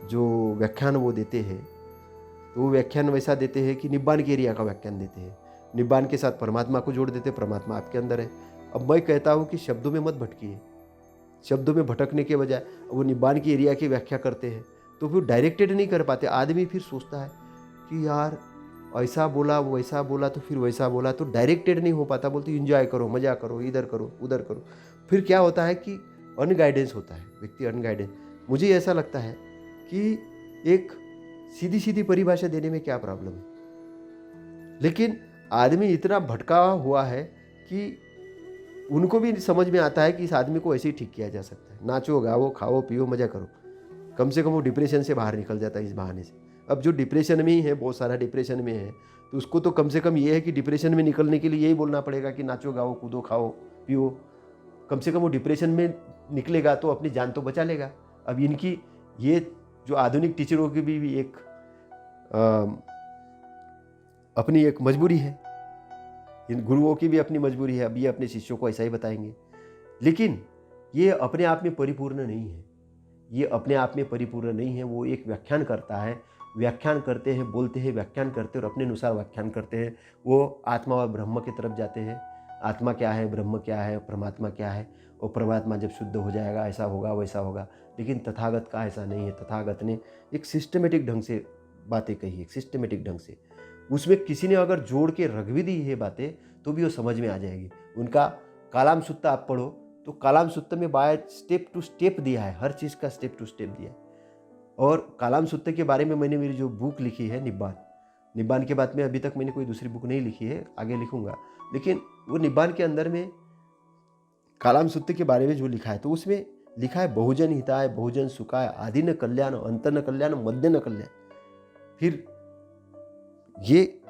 जो व्याख्यान वो देते हैं, तो वो व्याख्यान वैसा देते हैं कि निब्बान के एरिया का व्याख्यान देते हैं, निब्बान के साथ परमात्मा को जोड़ देते, परमात्मा आपके अंदर है। अब मैं कहता हूँ कि शब्दों में मत भटकिए, शब्दों में भटकने के बजाय वो निब्बान की एरिया की व्याख्या करते हैं, तो फिर डायरेक्टेड नहीं कर पाते। आदमी फिर सोचता है कि यार ऐसा बोला, वो वैसा बोला, तो फिर वैसा बोला, तो डायरेक्टेड नहीं हो पाता। बोलते इंजॉय करो, मजा करो, इधर करो, उधर करो। फिर क्या होता है कि अनगाइडेंस होता है, व्यक्ति अनगाइडेंस। मुझे ऐसा लगता है कि एक सीधी सीधी परिभाषा देने में क्या प्रॉब्लम है, लेकिन आदमी इतना भटका हुआ है कि उनको भी समझ में आता है कि इस आदमी को ऐसे ही ठीक किया जा सकता है। नाचो, गाओ, खाओ, पियो, मजा करो, कम से कम वो डिप्रेशन से बाहर निकल जाता है इस बहाने से। अब जो डिप्रेशन में ही है, बहुत सारा डिप्रेशन में है, तो उसको तो कम से कम ये है कि डिप्रेशन में निकलने के लिए यही बोलना पड़ेगा कि नाचो, गाओ, कूदो, खाओ, पियो। कम से कम वो डिप्रेशन में निकलेगा तो अपनी जान तो बचा लेगा। अब इनकी ये जो आधुनिक टीचरों की भी एक अपनी एक मजबूरी है, इन गुरुओं की भी अपनी मजबूरी है। अब ये अपने शिष्यों को ऐसा ही बताएंगे, लेकिन ये अपने आप में परिपूर्ण नहीं है, ये अपने आप में परिपूर्ण नहीं है। वो एक व्याख्यान करता है, व्याख्यान करते हैं, बोलते हैं, व्याख्यान करते हैं और अपने अनुसार व्याख्यान करते हैं। वो आत्मा और ब्रह्म की तरफ जाते हैं। आत्मा क्या है, ब्रह्म क्या है, परमात्मा क्या है, और परमात्मा जब शुद्ध हो जाएगा ऐसा होगा, वैसा होगा। लेकिन तथागत का ऐसा नहीं है। तथागत ने एक सिस्टमेटिक ढंग से बातें कही है, सिस्टमेटिक ढंग से। उसमें किसी ने अगर जोड़ के रख भी दी है बातें तो भी वो समझ में आ जाएगी। उनका कालाम सुत्त आप पढ़ो तो कालाम सुत्त में बाय स्टेप टू स्टेप दिया है, हर चीज़ का स्टेप टू स्टेप दिया है। और कालाम सुत्त के बारे में मैंने मेरी जो बुक लिखी है निब्बान के बाद में अभी तक मैंने कोई दूसरी बुक नहीं लिखी है, आगे लिखूंगा। लेकिन वो निब्बान के अंदर में कालाम सूत्र के बारे में जो लिखा है, तो उसमें लिखा है बहुजन हिताय, बहुजन सुखाय, आदि न कल्याण, अंत न कल्याण, मध्य न कल्याण। फिर ये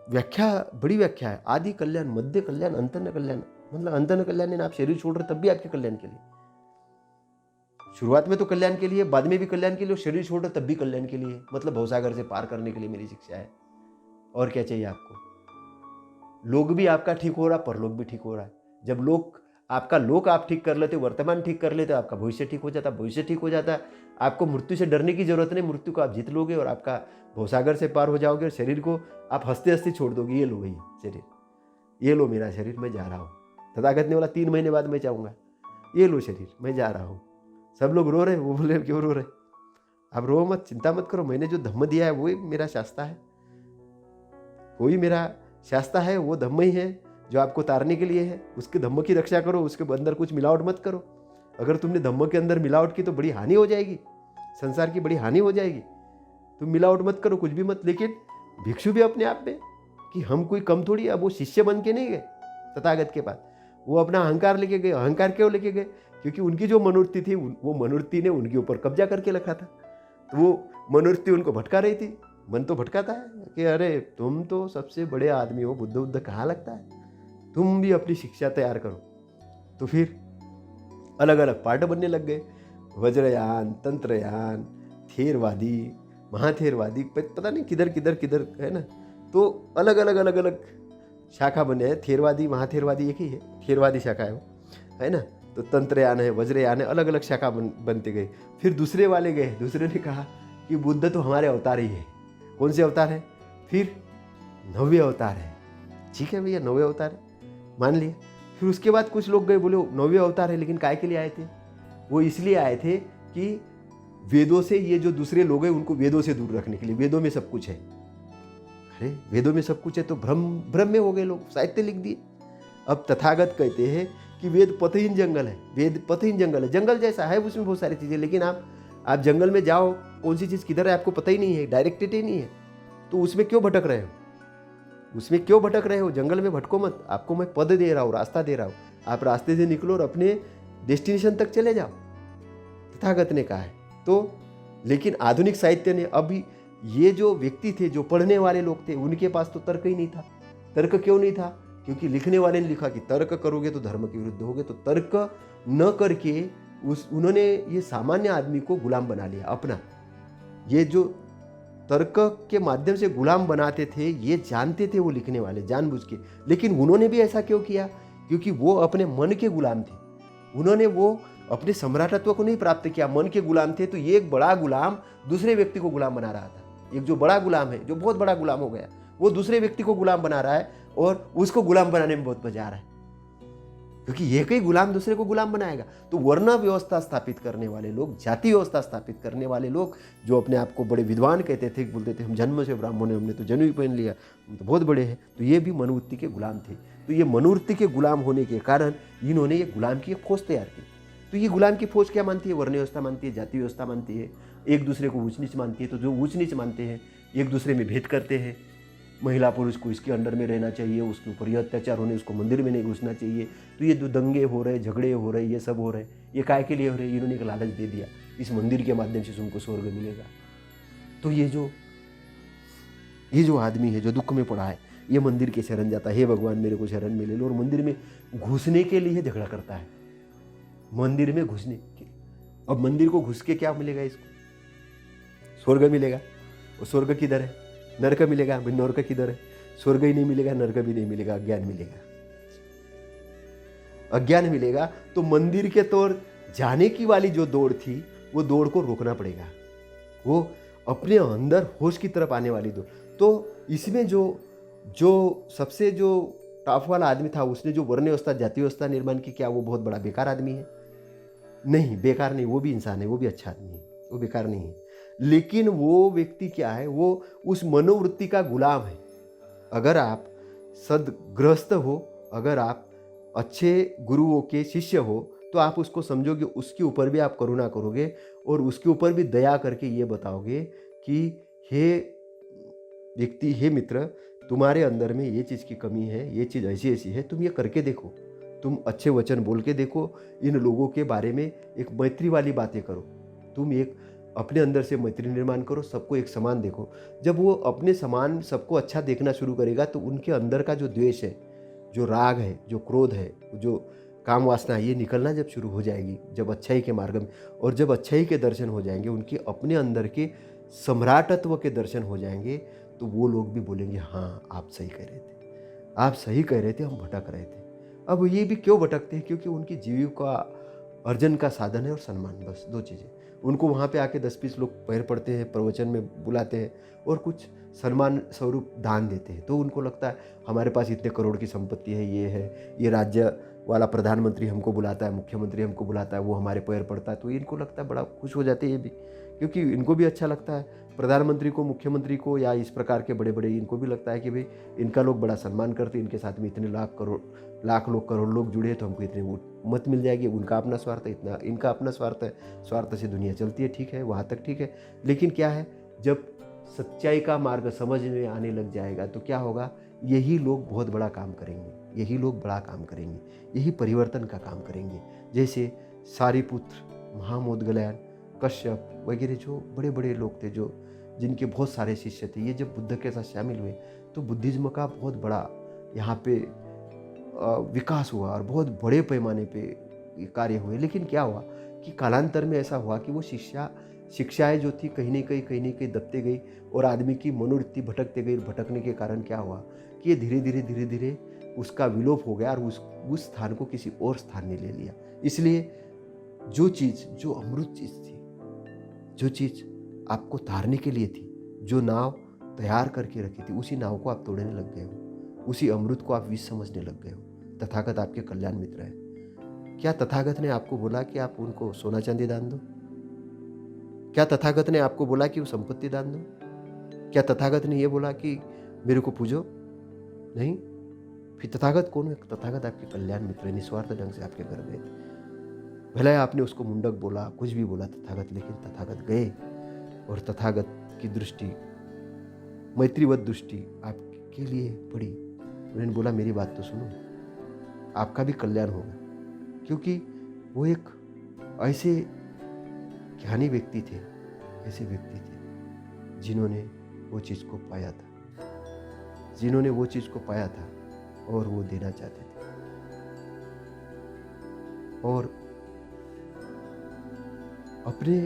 व्याख्या बड़ी व्याख्या है, आदि कल्याण, मध्य कल्याण, अंत न कल्याण। मतलब अंत न कल्याण है, आप शरीर छोड़ रहे तब भी आपके कल्याण के लिए। शुरुआत में तो कल्याण के लिए, बाद में भी कल्याण के लिए, और शरीर छोड़ रहे तब भी कल्याण के लिए। मतलब भवसागर से पार करने के लिए मेरी शिक्षा है। और क्या चाहिए आपको? लोग भी आपका ठीक हो रहा, परलोक भी ठीक हो रहा है। जब लोक आप ठीक कर लेते, वर्तमान ठीक कर लेते, आपका भविष्य ठीक हो जाता। भविष्य ठीक हो जाता, आपको मृत्यु से डरने की जरूरत नहीं। मृत्यु को आप जीत लोगे और आपका भवसागर से पार हो जाओगे, और शरीर को आप हंसते हंसते छोड़ दोगे। ये लो भैया शरीर, ये लो मेरा शरीर, मैं जा रहा हूँ। तथागत ने बोला 3 महीने बाद मैं जाऊँगा। ये लो शरीर, मैं जा रहा हूँ। सब लोग रो रहे, वो बोले क्यों रो रहे? आप रो मत, चिंता मत करो, मैंने जो धम्म दिया है वही मेरा शास्ता है। वही मेरा शास्ता है, वो धम्म ही है जो आपको तारने के लिए है। उसके धम्म की रक्षा करो, उसके अंदर कुछ मिलावट मत करो। अगर तुमने धम्म के अंदर मिलावट की तो बड़ी हानि हो जाएगी, संसार की बड़ी हानि हो जाएगी। तुम मिलावट मत करो, कुछ भी मत। लेकिन भिक्षु भी अपने आप में कि हम कोई कम थोड़ी। अब वो शिष्य बन के नहीं गए तथागत के पास, वो अपना अहंकार लेके गए। अहंकार क्यों लेके गए? क्योंकि उनकी जो मनोवृत्ति थी, वो मनोवृत्ति ने उनके ऊपर कब्जा करके रखा था। तो वो मनोवृत्ति उनको भटका रही थी। मन तो भटकाता है कि अरे तुम तो सबसे बड़े आदमी हो, बुद्ध कहाँ लगता है, तुम भी अपनी शिक्षा तैयार करो। तो फिर अलग अलग पार्ट बनने लग गए, वज्रयान, तंत्रयान, थेरवादी, महाथेरवादी, पता नहीं किधर किधर किधर है ना। तो अलग अलग शाखा बने हैं। थेरवादी महाथेरवादी एक ही है, थेरवादी शाखा है वो, है ना। तो तंत्रयान है, वज्रयान है, अलग अलग शाखा बनते गए। फिर दूसरे वाले गए, दूसरे ने कहा कि बुद्ध तो हमारे अवतार ही है। कौन से अवतार है? फिर 9वें अवतार है। ठीक है भैया, 9वें अवतार है, मान लिया। फिर उसके बाद कुछ लोग गए, बोले 9वें अवतार है, लेकिन काय के लिए आए थे? वो इसलिए आए थे कि वेदों से, ये जो दूसरे लोग हैं उनको वेदों से दूर रखने के लिए। वेदों में सब कुछ है। अरे वेदों में सब कुछ है तो भ्रम में हो गए लोग, साहित्य लिख दिए। अब तथागत कहते हैं कि वेद पथहीन जंगल है। वेद पथहीन जंगल है, जंगल जैसा है, उसमें बहुत सारी चीज़ें। लेकिन आप जंगल में जाओ, कौन सी चीज़ किधर है आपको पता ही नहीं है, डायरेक्टेड ही नहीं है। तो उसमें क्यों भटक रहे हो? उसमें क्यों भटक रहे हो? जंगल में भटको मत। आपको मैं पद दे रहा हूँ, रास्ता दे रहा हूँ, आप रास्ते से निकलो और अपने डेस्टिनेशन तक चले जाओ, तथागत ने कहा है। तो लेकिन आधुनिक साहित्य ने, अभी ये जो व्यक्ति थे, जो पढ़ने वाले लोग थे, उनके पास तो तर्क ही नहीं था। तर्क क्यों नहीं था? क्योंकि लिखने वाले ने लिखा कि तर्क करोगे तो धर्म के विरुद्ध होगे। तो तर्क न करके उन्होंने ये सामान्य आदमी को गुलाम बना लिया अपना। ये जो तर्क के माध्यम से गुलाम बनाते थे, ये जानते थे वो लिखने वाले, जानबूझ के। लेकिन उन्होंने भी ऐसा क्यों किया? क्योंकि वो अपने मन के गुलाम थे। उन्होंने वो अपने सम्राटत्व को नहीं प्राप्त किया, मन के गुलाम थे। तो ये एक बड़ा गुलाम दूसरे व्यक्ति को गुलाम बना रहा था। एक जो बड़ा गुलाम है, जो बहुत बड़ा गुलाम हो गया, वो दूसरे व्यक्ति को गुलाम बना रहा है, और उसको गुलाम बनाने में बहुत मजा आ रहा है, क्योंकि एक ही गुलाम दूसरे को गुलाम बनाएगा। तो वर्ण व्यवस्था स्थापित करने वाले लोग, जाति व्यवस्था स्थापित करने वाले लोग, जो अपने आप को बड़े विद्वान कहते थे, बोलते थे हम जन्म से ब्राह्मण हैं, हमने तो जनेऊ पहन लिया, हम तो बहुत बड़े हैं, तो ये भी मनोवृत्ति के गुलाम थे। तो ये मनोवृत्ति के गुलाम होने के कारण इन्होंने ये गुलाम की एक फौज तैयार की। तो ये गुलाम की फौज क्या मानती है? वर्ण व्यवस्था मानती है, जाति व्यवस्था मानती है, एक दूसरे को ऊंच नीच मानती है। तो जो ऊंच नीच मानते हैं, एक दूसरे में भेद करते हैं, महिला पुरुष को इसके अंडर में रहना चाहिए, उसके ऊपर ये अत्याचार होने, उसको मंदिर में नहीं घुसना चाहिए। तो ये जो दंगे हो रहे, झगड़े हो रहे, ये सब हो रहे, ये काय के लिए हो रहे? इन्होंने एक लालच दे दिया, इस मंदिर के माध्यम से तुमको स्वर्ग मिलेगा। तो ये जो आदमी है जो दुख में पड़ा है, ये मंदिर के शरण जाता है, हे भगवान मेरे को शरण मिले लो, और मंदिर में घुसने के लिए झगड़ा करता है। मंदिर में घुसने के, अब मंदिर को घुस के क्या मिलेगा इसको? स्वर्ग मिलेगा। और स्वर्ग किधर है? नरक मिलेगा। नरक किधर है? स्वर्ग ही नहीं मिलेगा, नरक भी नहीं मिलेगा, अज्ञान मिलेगा। अज्ञान मिलेगा। तो मंदिर के तौर जाने की वाली जो दौड़ थी, वो दौड़ को रोकना पड़ेगा। वो अपने अंदर होश की तरफ आने वाली दौड़। तो इसमें जो सबसे जो टॉप वाला आदमी था, उसने जो वर्ण व्यवस्था, जाति व्यवस्था निर्माण की, क्या वो बहुत बड़ा बेकार आदमी है? नहीं, बेकार नहीं, वो भी इंसान है, वो भी अच्छा आदमी है, वो बेकार नहीं है। लेकिन वो व्यक्ति क्या है? वो उस मनोवृत्ति का गुलाम है। अगर आप सदगृहस्थ हो, अगर आप अच्छे गुरुओं के शिष्य हो, तो आप उसको समझोगे, उसके ऊपर भी आप करुणा करोगे, और उसके ऊपर भी दया करके ये बताओगे कि हे व्यक्ति, हे मित्र, तुम्हारे अंदर में ये चीज़ की कमी है, ये चीज़ ऐसी ऐसी है, तुम ये करके देखो, तुम अच्छे वचन बोल के देखो, इन लोगों के बारे में एक मैत्री वाली बातें करो। तुम एक अपने अंदर से मैत्री निर्माण करो, सबको एक समान देखो। जब वो अपने समान सबको अच्छा देखना शुरू करेगा तो उनके अंदर का जो द्वेष है, जो राग है, जो क्रोध है, जो काम वासना है, ये निकलना जब शुरू हो जाएगी, जब अच्छाई के मार्ग में, और जब अच्छाई के दर्शन हो जाएंगे, उनके अपने अंदर के सम्राटत्व के दर्शन हो जाएंगे, तो वो लोग भी बोलेंगे हाँ आप सही कह रहे थे, आप सही कह रहे थे, हम भटक रहे थे। अब ये भी क्यों भटकते हैं? क्योंकि उनकी जीविका अर्जन का साधन है और सम्मान, बस दो चीज़ें। उनको वहाँ पे आके 10-20 लोग पैर पड़ते हैं, प्रवचन में बुलाते हैं और कुछ सम्मान स्वरूप दान देते हैं, तो उनको लगता है हमारे पास इतने करोड़ की संपत्ति है, ये राज्य वाला प्रधानमंत्री हमको बुलाता है, मुख्यमंत्री हमको बुलाता है, वो हमारे पैर पड़ता है, तो इनको लगता है, बड़ा खुश हो जाते हैं ये भी, क्योंकि इनको भी अच्छा लगता है प्रधानमंत्री को, मुख्यमंत्री को, या इस प्रकार के बड़े बड़े, इनको भी लगता है कि भाई इनका लोग बड़ा सम्मान करते हैं, इनके साथ में इतने लाख लोग, करोड़ लोग जुड़े हैं, तो हमको इतनी वोट मत मिल जाएगी। उनका अपना स्वार्थ है, इतना इनका अपना स्वार्थ है, स्वार्थ से दुनिया चलती है, ठीक है, वहाँ तक ठीक है। लेकिन क्या है, जब सच्चाई का मार्ग समझ में आने लग जाएगा तो क्या होगा, यही लोग बहुत बड़ा काम करेंगे, यही लोग बड़ा काम करेंगे, यही परिवर्तन का काम करेंगे। जैसे सारिपुत्र, महामोदगलयान, कश्यप वगैरह जो बड़े बड़े लोग थे, जो जिनके बहुत सारे शिष्य थे, ये जब बुद्ध के साथ शामिल हुए तो बुद्धिज्म का बहुत बड़ा यहाँ पे विकास हुआ और बहुत बड़े पैमाने पे ये कार्य हुए। लेकिन क्या हुआ कि कालांतर में ऐसा हुआ कि वो शिक्षाएं जो थी कहीं न कहीं दबते गई और आदमी की मनोवृत्ति भटकते गई। भटकने के कारण क्या हुआ कि ये धीरे धीरे उसका विलोप हो गया और उस स्थान को किसी और स्थान ने ले लिया। इसलिए जो अमृत चीज़ थी, जो चीज़ आपको तारने के लिए थी, जो नाव तैयार करके रखी थी, उसी नाव को आप तोड़ने लग गए हो, उसी अमृत को आप विष समझने लग गए हो। तथागत आपके कल्याण मित्र है। क्या तथागत ने आपको बोला कि आप उनको सोना चांदी दान दो? क्या तथागत ने आपको बोला कि वो संपत्ति दान दो? क्या तथागत ने ये बोला कि मेरे को पूजो? नहीं। फिर तथागत कौन है? तथागत आपके कल्याण मित्र है, निस्वार्थ ढंग से आपके घर गए थे। भले आपने उसको मुंडक बोला, कुछ भी बोला तथागत, लेकिन तथागत गए और तथागत की दृष्टि, मैत्रीवत दृष्टि आपके लिए पड़ी। उन्होंने बोला मेरी बात तो सुनो, आपका भी कल्याण होगा। क्योंकि वो एक ऐसे ज्ञानी व्यक्ति थे, ऐसे व्यक्ति थे जिन्होंने वो चीज़ को पाया था, जिन्होंने वो चीज़ को पाया था और वो देना चाहते थे और अपने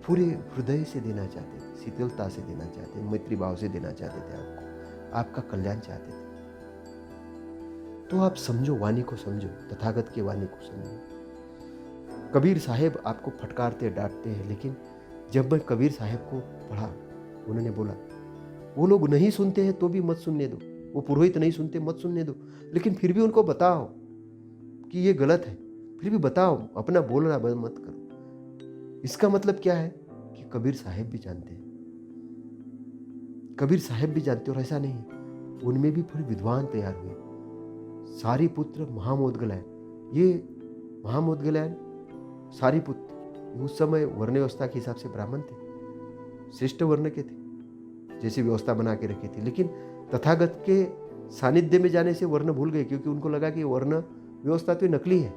पूरे हृदय से देना चाहते थे, शीतलता से देना चाहते थे, मैत्री भाव से देना चाहते थे, आपका कल्याण चाहते थे। तो आप समझो, वाणी को समझो, तथागत के वाणी को समझो। कबीर साहेब आपको फटकारते डांटते हैं, लेकिन जब मैं कबीर साहेब को पढ़ा, उन्होंने बोला वो लोग नहीं सुनते हैं तो भी मत सुनने दो, वो पुरोहित नहीं सुनते मत सुनने दो, लेकिन फिर भी उनको बताओ कि ये गलत है, फिर भी बताओ, अपना बोलना बंद मत करो। इसका मतलब क्या है कि कबीर साहेब भी जानते हैं, कबीर साहेब भी जानते, और ऐसा नहीं, उनमें भी थोड़े विद्वान तैयार हुए। सारिपुत्र महामोदगलयान, ये महामोदगलयान सारिपुत्र उस समय वर्ण व्यवस्था के हिसाब से ब्राह्मण थे, श्रेष्ठ वर्ण के थे, जैसी व्यवस्था बना के रखी थी। लेकिन तथागत के सानिध्य में जाने से वर्ण भूल गए, क्योंकि उनको लगा कि वर्ण व्यवस्था तो नकली है।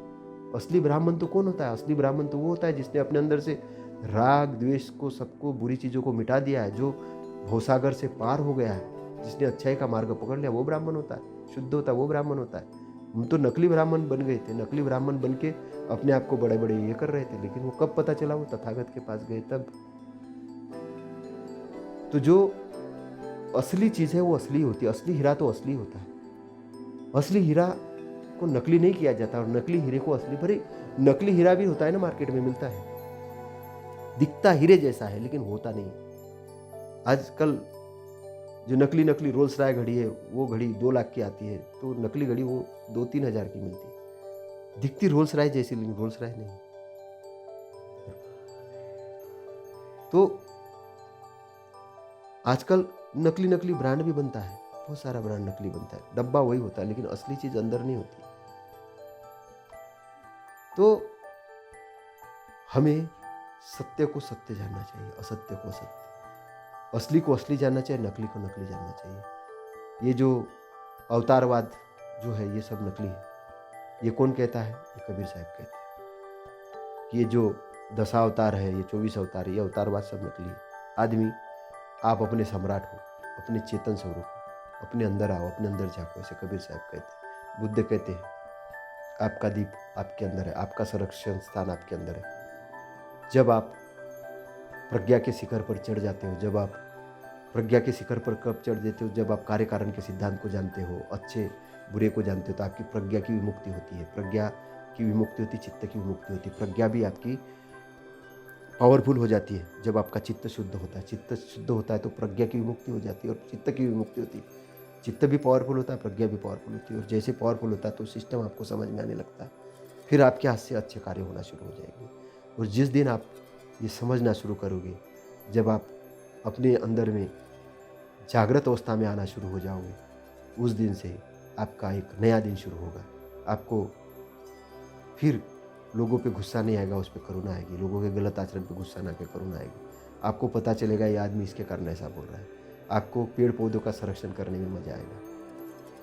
असली ब्राह्मण तो कौन होता है? असली ब्राह्मण तो वो होता है जिसने अपने अंदर से राग द्वेष को, सबको, बुरी चीज़ों को मिटा दिया है, जो भवसागर से पार हो गया है, जिसने अच्छाई का मार्ग पकड़ लिया, वो ब्राह्मण होता है, शुद्ध होता है, वो ब्राह्मण होता है। हम तो नकली ब्राह्मण बन गए थे, नकली ब्राह्मण बन के अपने आप को बड़े बड़े ये कर रहे थे, लेकिन वो कब पता चला? वो तथागत के पास गए तब। तो जो असली चीज़ है वो असली होती है, असली हीरा तो असली होता है। असली हीरा को नकली नहीं किया जाता, और नकली हीरे को असली, भरे नकली हीरा भी होता है ना, मार्केट में मिलता है, दिखता हीरे जैसा है लेकिन होता नहीं। आजकल जो नकली रोल्स रॉय घड़ी है, वो घड़ी 2 लाख की आती है, तो नकली घड़ी वो 2-3 हज़ार की मिलती है, दिखती रोल्स रॉय जैसी, लेकिन रोल्स रॉय नहीं। तो आजकल नकली ब्रांड भी बनता है, बहुत सारा ब्रांड नकली बनता है, डब्बा वही होता है लेकिन असली चीज अंदर नहीं होती। तो हमें सत्य को सत्य जानना चाहिए, असत्य को असत्य, असली को असली जानना चाहिए, नकली को नकली जानना चाहिए। ये जो अवतारवाद जो है ये सब नकली है। ये कौन कहता है? ये कबीर साहब कहते हैं कि ये जो 10 अवतार है, ये 24 अवतार है, ये अवतारवाद सब नकली है। आदमी, आप अपने सम्राट हो, अपने चेतन स्वरूप हो, अपने अंदर आओ, अपने अंदर झाँको, ऐसे कबीर साहब कहते हैं। बुद्ध कहते हैं आपका दीप आपके अंदर है, आपका संरक्षण स्थान आपके अंदर है। जब आप प्रज्ञा के शिखर पर चढ़ जाते हो, जब आप प्रज्ञा के शिखर पर कब चढ़ देते हो? जब आप कार्य कारण के सिद्धांत को जानते हो, अच्छे बुरे को जानते हो, तो आपकी प्रज्ञा की विमुक्ति होती है। प्रज्ञा की विमुक्ति होती, चित्त की विमुक्ति होती है। प्रज्ञा भी आपकी पावरफुल हो जाती है जब आपका चित्त शुद्ध होता है। चित्त शुद्ध होता है तो प्रज्ञा की विमुक्ति हो जाती है और चित्त की विमुक्ति होती है। चित्त भी पावरफुल होता है, प्रज्ञा भी पावरफुल होती है, और जैसे पावरफुल होता है तो सिस्टम आपको समझ में आने लगता है। फिर आपके हाथ से अच्छे कार्य होना शुरू हो जाएंगे। और जिस दिन आप ये समझना शुरू करोगे, जब आप अपने अंदर में जागृत अवस्था में आना शुरू हो जाओगे, उस दिन से आपका एक नया दिन शुरू होगा। आपको फिर लोगों पे गुस्सा नहीं आएगा, उस पर करुणा आएगी। लोगों के गलत आचरण पे गुस्सा ना, पे करुणा आएगी। आपको पता चलेगा ये आदमी इसके कारण ऐसा बोल रहा है। आपको पेड़ पौधों का संरक्षण करने में मजा आएगा।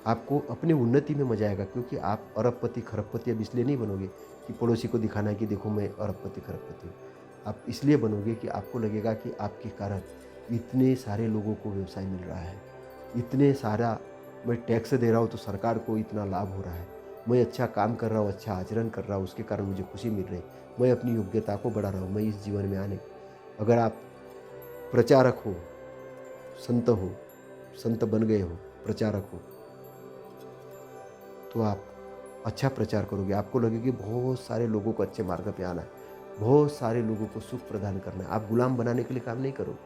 आपको अपने उन्नति में मजा आएगा, क्योंकि आप अरबपति खरबपति अब इसलिए नहीं बनोगे कि पड़ोसी को दिखाना है कि देखो मैं अरबपति खरबपति हूँ। आप इसलिए बनोगे कि आपको लगेगा कि आपके कारण इतने सारे लोगों को व्यवसाय मिल रहा है, इतने सारा मैं टैक्स दे रहा हूँ तो सरकार को इतना लाभ हो रहा है, मैं अच्छा काम कर रहा हूँ, अच्छा आचरण कर रहा हूँ, उसके कारण मुझे खुशी मिल रही है, मैं अपनी योग्यता को बढ़ा रहा हूँ, मैं इस जीवन में आने। अगर आप प्रचारक हो, संत बन गए हो, प्रचारक हो, तो आप अच्छा प्रचार करोगे। आपको लगेगा कि बहुत सारे लोगों को अच्छे मार्ग पे आना है, बहुत सारे लोगों को सुख प्रदान करना है। आप गुलाम बनाने के लिए काम नहीं करो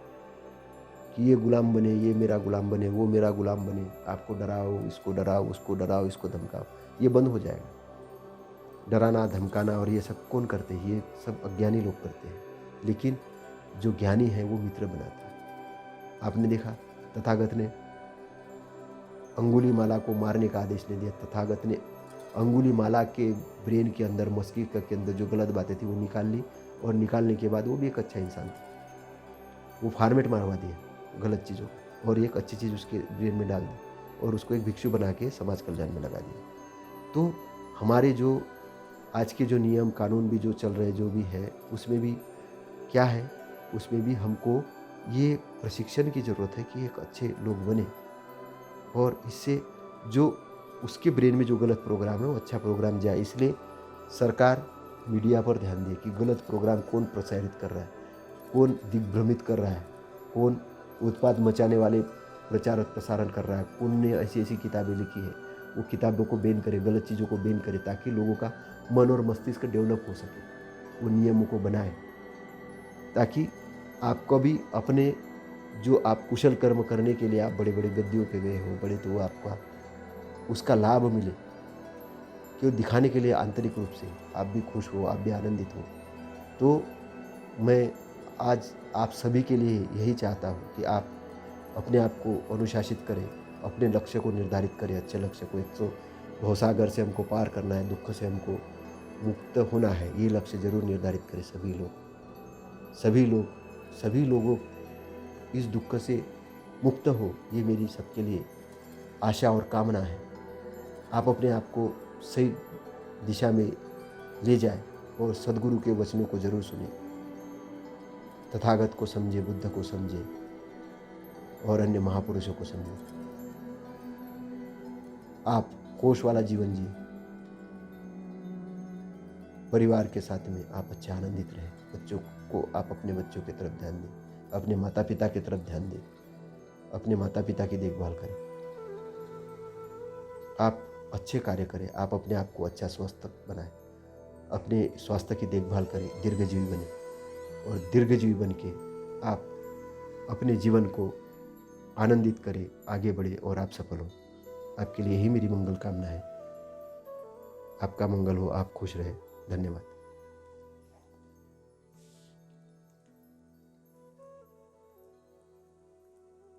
कि ये गुलाम बने, ये मेरा गुलाम बने, वो मेरा गुलाम बने। आपको डराओ, इसको डराओ, उसको डराओ, इसको धमकाओ, ये बंद हो जाएगा। डराना, धमकाना और ये सब कौन करते हैं? ये सब अज्ञानी लोग करते हैं। लेकिन जो ज्ञानी है वो मित्र बनाता है। आपने देखा तथागत ने अंगुलीमाला को मारने का आदेश नहीं दिया। तथागत ने अंगुलीमाला के ब्रेन के अंदर, मस्तिष्क के अंदर जो गलत बातें थी वो निकाल ली, और निकालने के बाद वो भी एक अच्छा इंसान था। वो फॉर्मेट मारवा दिया गलत चीज़ों को, और एक अच्छी चीज़ उसके ब्रेन में डाल दी, और उसको एक भिक्षु बना के समाज कल्याण में लगा दिया। तो हमारे जो आज के जो नियम कानून भी जो चल रहे, जो भी है, उसमें भी क्या है, उसमें भी हमको ये प्रशिक्षण की ज़रूरत है कि एक अच्छे लोग बने, और इससे जो उसके ब्रेन में जो गलत प्रोग्राम है वो अच्छा प्रोग्राम जाए। इसलिए सरकार मीडिया पर ध्यान दे कि गलत प्रोग्राम कौन प्रसारित कर रहा है, कौन दिग्भ्रमित कर रहा है, कौन उत्पाद मचाने वाले प्रचार प्रसारण कर रहा है, कौन ने ऐसी ऐसी किताबें लिखी है, वो किताबों को बैन करे, गलत चीज़ों को बैन करे, ताकि लोगों का मन और मस्तिष्क डेवलप हो सके। वो नियमों को बनाए ताकि आपको भी अपने जो आप कुशल कर्म करने के लिए आप बड़े बड़े गद्दियों पे गए हो, बड़े, तो आपका उसका लाभ मिले, कि वो दिखाने के लिए आंतरिक रूप से आप भी खुश हो, आप भी आनंदित हो। तो मैं आज आप सभी के लिए यही चाहता हूँ कि आप अपने आप को अनुशासित करें, अपने लक्ष्य को निर्धारित करें, अच्छे लक्ष्य को। 100 भवसागर से हमको पार करना है, दुख से हमको मुक्त होना है, ये लक्ष्य जरूर निर्धारित करें सभी लोगों इस दुख से मुक्त हो, ये मेरी सबके लिए आशा और कामना है। आप अपने आप को सही दिशा में ले जाए और सद्गुरु के वचनों को जरूर सुने, तथागत को समझे, बुद्ध को समझे और अन्य महापुरुषों को समझे। आप कोष वाला जीवन जिए, परिवार के साथ में आप अच्छे आनंदित रहें। बच्चों को आप अपने बच्चों की तरफ ध्यान दें, अपने माता पिता की तरफ ध्यान दें, अपने माता पिता की देखभाल करें, आप अच्छे कार्य करें, आप अपने आप को अच्छा स्वस्थ बनाएं, अपने स्वास्थ्य की देखभाल करें, दीर्घजीवी बने, और दीर्घजीवी बन के आप अपने जीवन को आनंदित करें, आगे बढ़े और आप सफल हो। आपके लिए यही मेरी मंगल कामना है। आपका मंगल हो, आप खुश रहें। धन्यवाद।